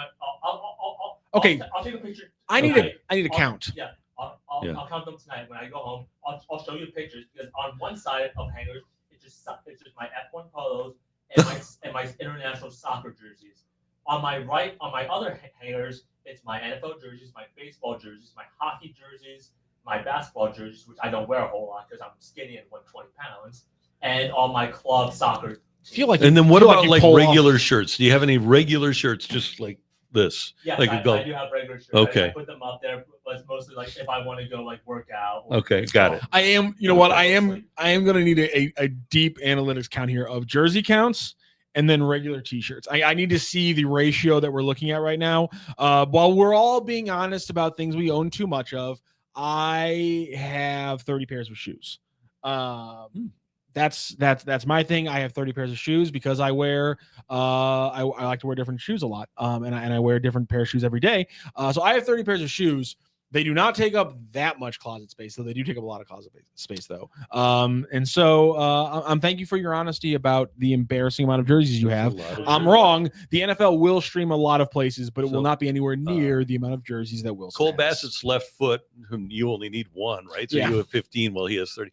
Okay. I'll take a picture. I need a count. Yeah. I'll count them tonight when I go home. I'll show you pictures because on one side of hangers it's just my F1 polos and my international soccer jerseys. On my right, on my other hangers, it's my NFL jerseys, my baseball jerseys, my hockey jerseys, my basketball jerseys, which I don't wear a whole lot because I'm skinny and 120 pounds, and all my club soccer. And then what about like regular off. shirts? Do you have any regular shirts just like this? Yes, like I do have regular shirts. Okay. I put them up there, but it's mostly like if I want to go like work out. Okay, got it. I am, you know what? I am going to need a deep analytics count here of jersey counts and then regular t-shirts. I need to see the ratio that we're looking at right now. While we're all being honest about things we own too much of, I have 30 pairs of shoes. That's my thing. I have 30 pairs of shoes because I wear I like to wear different shoes a lot. And I wear different pair of shoes every day. So I have 30 pairs of shoes. They do not take up that much closet space, so they do take up a lot of closet space though. And so I'm thank you for your honesty about the embarrassing amount of jerseys you have. I'm wrong. The NFL will stream a lot of places, but it will not be anywhere near the amount of jerseys that Wilson Cole has. Bassett's left foot, whom you only need one, right? So Yeah. you have 15 while he has 30.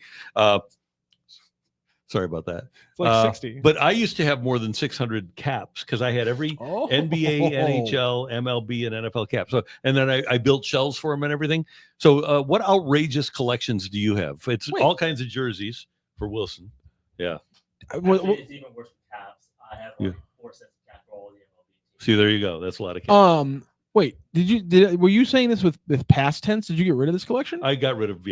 Sorry about that. It's like 60. But I used to have more than 600 caps because I had every NBA, NHL, MLB, and NFL cap. So, and then I built shelves for them and everything. So, what outrageous collections do you have? It's all kinds of jerseys for Wilson. Yeah. Actually, it's even worse with caps. I have like 4 sets of caps for all the MLB teams. See, there you go. That's a lot of caps. Wait, were you saying this with past tense? Did you get rid of this collection? I got rid of,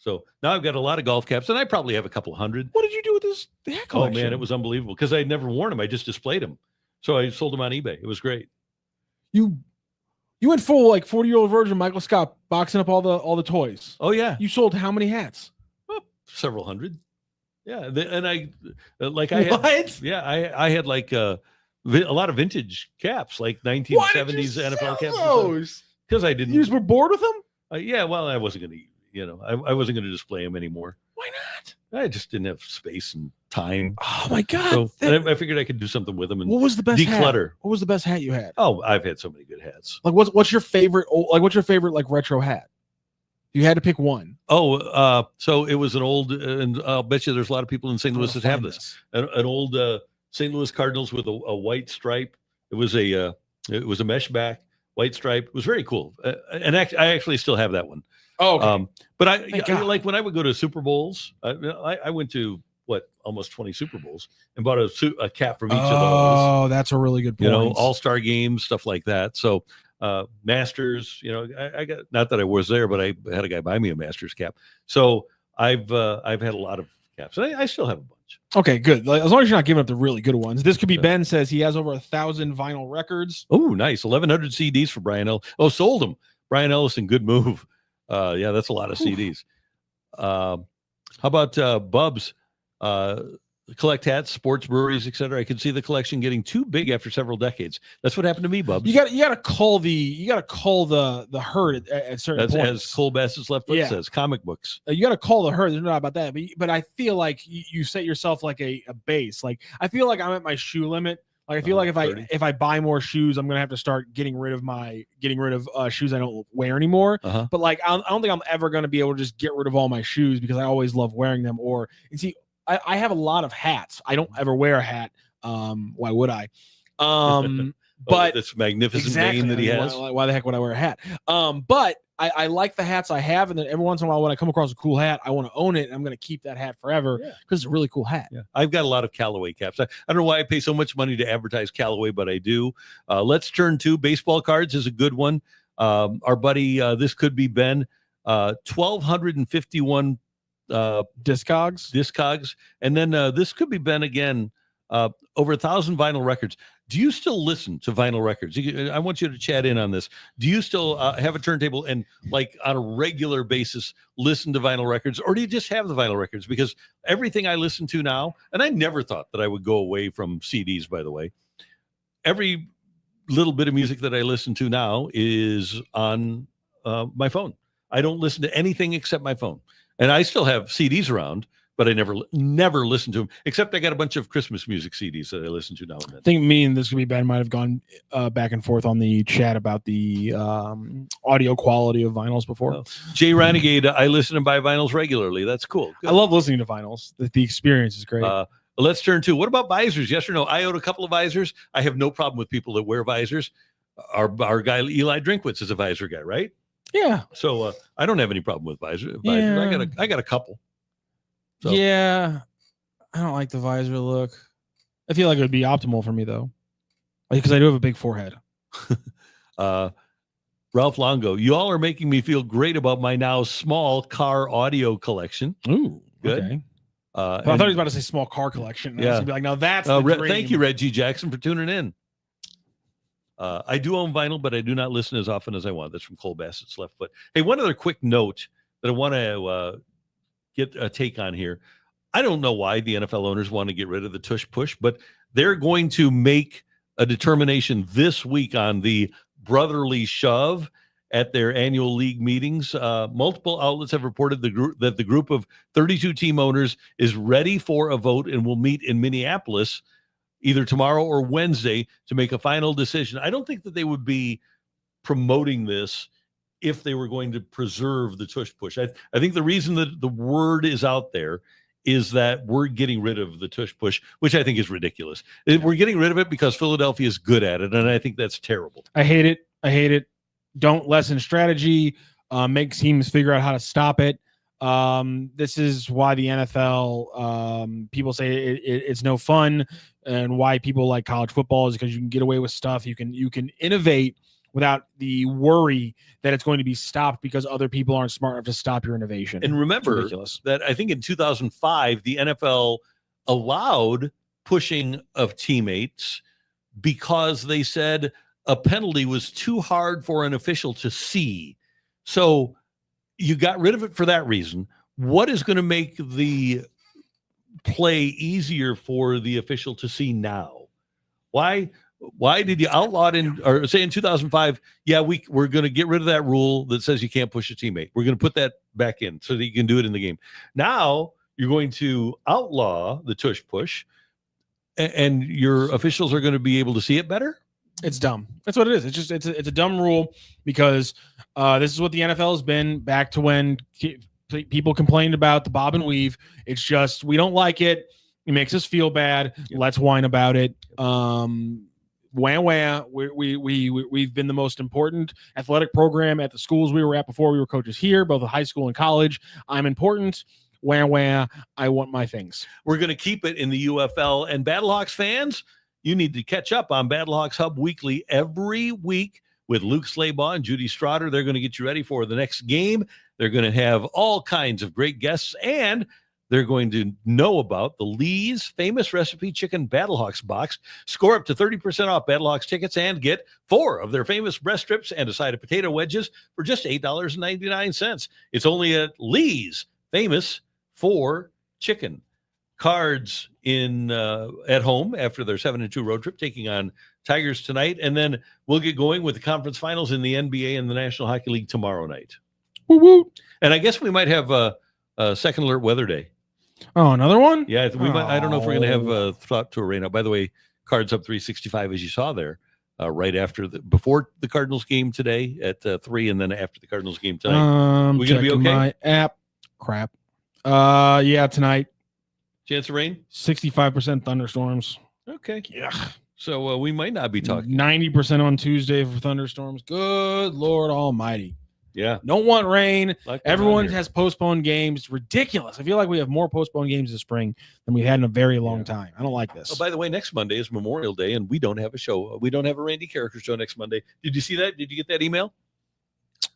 So now I've got a lot of golf caps, and I probably have a couple hundred. What did you do with this hat collection? Oh man, it was unbelievable because I'd never worn them. I just displayed them, so I sold them on eBay. It was great. You went full like 40-year-old virgin Michael Scott boxing up all the toys. Oh yeah, you sold how many hats? Several hundred. Yeah, and I had like a lot of vintage caps, like 1970s NFL caps. Because I didn't. You just were bored with them? Yeah, well, I wasn't going to. I wasn't going to display them anymore. Why not? I just didn't have space and time. Oh my God. So I figured I could do something with them and what was the best declutter. Hat? What was the best hat you had? Oh, I've had so many good hats. Like what's your favorite like retro hat? You had to pick one. So it was an old, and I'll bet you there's a lot of people in St. Louis that have this. An old St. Louis Cardinals with a white stripe. It was a It was a mesh back, white stripe. It was very cool. And I actually still have that one. Oh, okay. But Thank God. like when I would go to Super Bowls, I went to almost 20 Super Bowls and bought a cap from each of those. Oh, that's a really good point. All-star games, stuff like that. So Masters, I got, not that I was there, but I had a guy buy me a Masters cap. So I've had a lot of caps. And I still have a bunch. Okay, good. As long as you're not giving up the really good ones. This could be Ben says he has over 1,000 vinyl records. Oh, nice. 1,100 CDs for Brian Ellis. Oh, sold them. Brian Ellison, good move. Yeah, that's a lot of CDs. How about Bubs? Collect hats, sports breweries, etc. I can see the collection getting too big after several decades. That's what happened to me, Bubs. You got to call the herd at certain points. As Cole Bassett's left foot says, comic books. You got to call the herd. There's no doubt about that. But I feel like you set yourself like a base. Like I feel like I'm at my shoe limit. Like I feel like if I buy more shoes, I'm gonna have to start getting rid of shoes I don't wear anymore. But like I don't think I'm ever gonna be able to just get rid of all my shoes because I always love wearing them. I have a lot of hats. I don't ever wear a hat. Why would I? But this magnificent mane that he has. Why the heck would I wear a hat? But I like the hats I have, and then every once in a while when I come across a cool hat, I want to own it, and I'm going to keep that hat forever because it's a really cool hat. Yeah. I've got a lot of Callaway caps. I don't know why I pay so much money to advertise Callaway, but I do. Let's turn to baseball cards is a good one. Our buddy, this could be Ben, 1,251 Discogs, and then this could be Ben again. Over 1,000 vinyl records. Do you still listen to vinyl records? I want you to chat in on this. Do you still have a turntable and like on a regular basis listen to vinyl records, or do you just have the vinyl records? Because everything I listen to now, and I never thought that I would go away from CDs, by the way, every little bit of music that I listen to now is on my phone. I don't listen to anything except my phone. And I still have CDs around, but I never listen to them, except I got a bunch of Christmas music CDs that I listen to now and then. I think me and this could be Ben might have gone back and forth on the chat about the audio quality of vinyls before. Oh. Jay Renegade, I listen and buy vinyls regularly. That's cool. Good. I love listening to vinyls. The experience is great. Let's turn to, what about visors? Yes or no? I own a couple of visors. I have no problem with people that wear visors. Our guy, Eli Drinkwitz, is a visor guy, right? Yeah. So I don't have any problem with visors. Yeah. I got a couple. So. Yeah, I don't like the visor look. I feel like it would be optimal for me though, because I do have a big forehead. Ralph Longo, you all are making me feel great about my now small car audio collection. Ooh, good. Okay. I thought he was about to say small car collection. Yeah, I was gonna be like, no, that's the dream. Thank you, Reggie Jackson, for tuning in. I do own vinyl, but I do not listen as often as I want. That's from Cole Bassett's left foot. Hey, one other quick note that I want to get a take on here. I don't know why the NFL owners want to get rid of the tush push, but they're going to make a determination this week on the brotherly shove at their annual league meetings. Multiple outlets have reported that the group of 32 team owners is ready for a vote and will meet in Minneapolis either tomorrow or Wednesday to make a final decision. I don't think that they would be promoting this if they were going to preserve the tush push. I think the reason that the word is out there is that we're getting rid of the tush push, which I think is ridiculous. We're getting rid of it because Philadelphia is good at it, and I think that's terrible. I hate it. Don't lessen strategy. Make teams figure out how to stop it. This is why the NFL, people say it's no fun, and why people like college football is because you can get away with stuff. You can innovate without the worry that it's going to be stopped because other people aren't smart enough to stop your innovation. And remember that I think in 2005, the NFL allowed pushing of teammates because they said a penalty was too hard for an official to see. So you got rid of it for that reason. What is going to make the play easier for the official to see now? Why did you outlaw it in 2005? Yeah, we're going to get rid of that rule that says you can't push a teammate. We're going to put that back in so that you can do it in the game. Now you're going to outlaw the tush push, and your officials are going to be able to see it better. It's dumb. That's what it is. It's a dumb rule because this is what the NFL has been back to when people complained about the bob and weave. It's just we don't like it. It makes us feel bad. Let's whine about it. wah. We've been the most important athletic program at the schools we were at before we were coaches here, both at high school and college. I'm important. Wah. I want my things. We're going to keep it in the UFL. And BattleHawks fans, you need to catch up on BattleHawks Hub Weekly every week with Luke Slaybaugh and Judy Strotter. They're going to get you ready for the next game. They're going to have all kinds of great guests, and they're going to know about the Lee's Famous Recipe Chicken BattleHawks box. Score up to 30% off BattleHawks tickets and get 4 of their famous breast strips and a side of potato wedges for just $8.99. It's only at Lee's Famous for Chicken. Cards in at home after their 7-2 road trip, taking on Tigers tonight, and then we'll get going with the conference finals in the NBA and the National Hockey League tomorrow night. Woo-woo. And I guess we might have a second alert weather day. Oh, another one? Yeah, we might. I don't know if we're going to have a thought to a rain out. By the way, Cards up 365 as you saw there, right after before the Cardinals game today at 3, and then after the Cardinals game tonight. We gonna be okay? My app. Crap. Yeah, tonight. Chance of rain? 65% thunderstorms. Okay. Yeah. So we might not be talking. 90% on Tuesday for thunderstorms. Good Lord Almighty. Yeah. Don't want rain. Like Everyone has postponed games. It's ridiculous. I feel like we have more postponed games this spring than we had in a very long time. I don't like this. Oh, by the way, next Monday is Memorial Day, and we don't have a show. We don't have a Randy Karraker show next Monday. Did you see that? Did you get that email?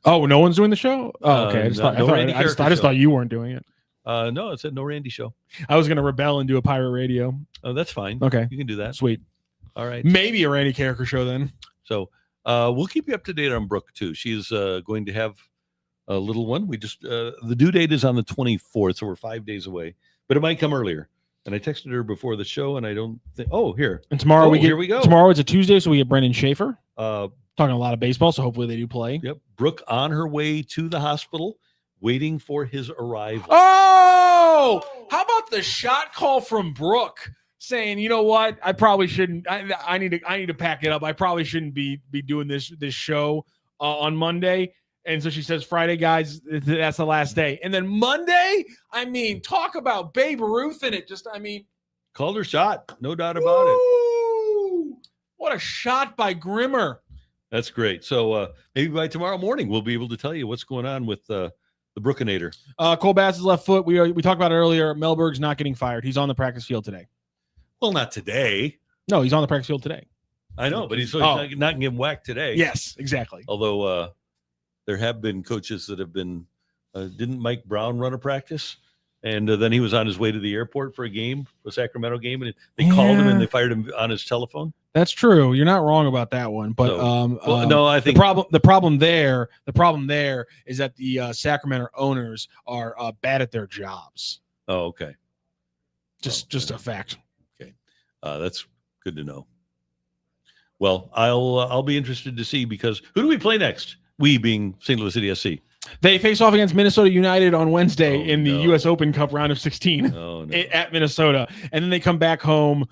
Oh, no one's doing the show? Oh, okay. I just thought you weren't doing it. No, it said no Randy show. I was going to rebel and do a pirate radio. Oh, that's fine. Okay. You can do that. Sweet. All right. Maybe a Randy Karraker show then. So we'll keep you up to date on Brooke, too. She's going to have a little one. We just the due date is on the 24th, so we're 5 days away. But it might come earlier. And I texted her before the show, and I don't think. Oh, here. And tomorrow here we go. Tomorrow it's a Tuesday, so we get Brendan Schaefer. Talking a lot of baseball, so hopefully they do play. Yep. Brooke on her way to the hospital, waiting for his arrival. Oh, how about the shot call from Brooke saying, you know what? I probably shouldn't. I need to pack it up. I probably shouldn't be doing this show on Monday. And so she says, Friday, guys, that's the last day. And then Monday, I mean, talk about Babe Ruth in it. Called her shot. No doubt about it. What a shot by Grimmer. That's great. So maybe by tomorrow morning, we'll be able to tell you what's going on with the Brookinator. Cole Bass's left foot. We talked about it earlier. Melberg's not getting fired. He's on the practice field today. Well, not today. No, he's on the practice field today. I know, but he's not getting whacked today. Yes, exactly. Although there have been coaches that have been, didn't Mike Brown run a practice? And then he was on his way to the airport for a Sacramento game, and they called him and they fired him on his telephone. That's true. You're not wrong about that one. But no, I think the problem there is that the Sacramento owners are bad at their jobs. Oh, okay. Just a fact. Okay, that's good to know. Well, I'll be interested to see, because who do we play next? We being St. Louis City SC. They face off against Minnesota United on Wednesday in the U.S. Open Cup round of 16 at Minnesota. And then they come back home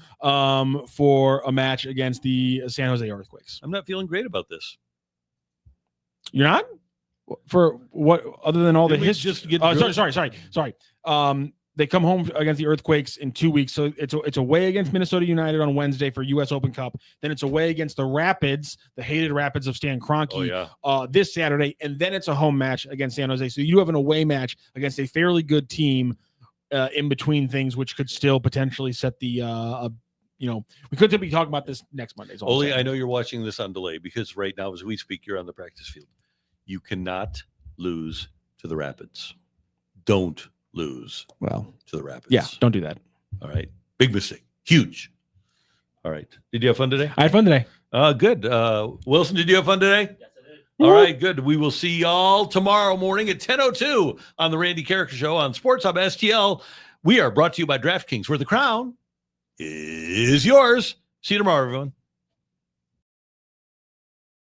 for a match against the San Jose Earthquakes. I'm not feeling great about this. You're not? For what, other than all the history? Sorry. They come home against the Earthquakes in 2 weeks. So it's away against Minnesota United on Wednesday for U.S. Open Cup. Then it's away against the Rapids, the hated Rapids of Stan Kroenke, this Saturday. And then it's a home match against San Jose. So you have an away match against a fairly good team in between things, which could still potentially set the we could be talking about this next Monday. Ole, I know you're watching this on delay, because right now as we speak, you're on the practice field. You cannot lose to the Rapids. Don't lose to the Rapids. Yeah, don't do that. All right. Big mistake. Huge. All right. Did you have fun today? I had fun today. Good. Wilson, did you have fun today? Yes, I did. All right, good. We will see y'all tomorrow morning at 10:02 on the Randy Karraker Show on Sports Hub STL. We are brought to you by DraftKings, where the crown is yours. See you tomorrow, everyone.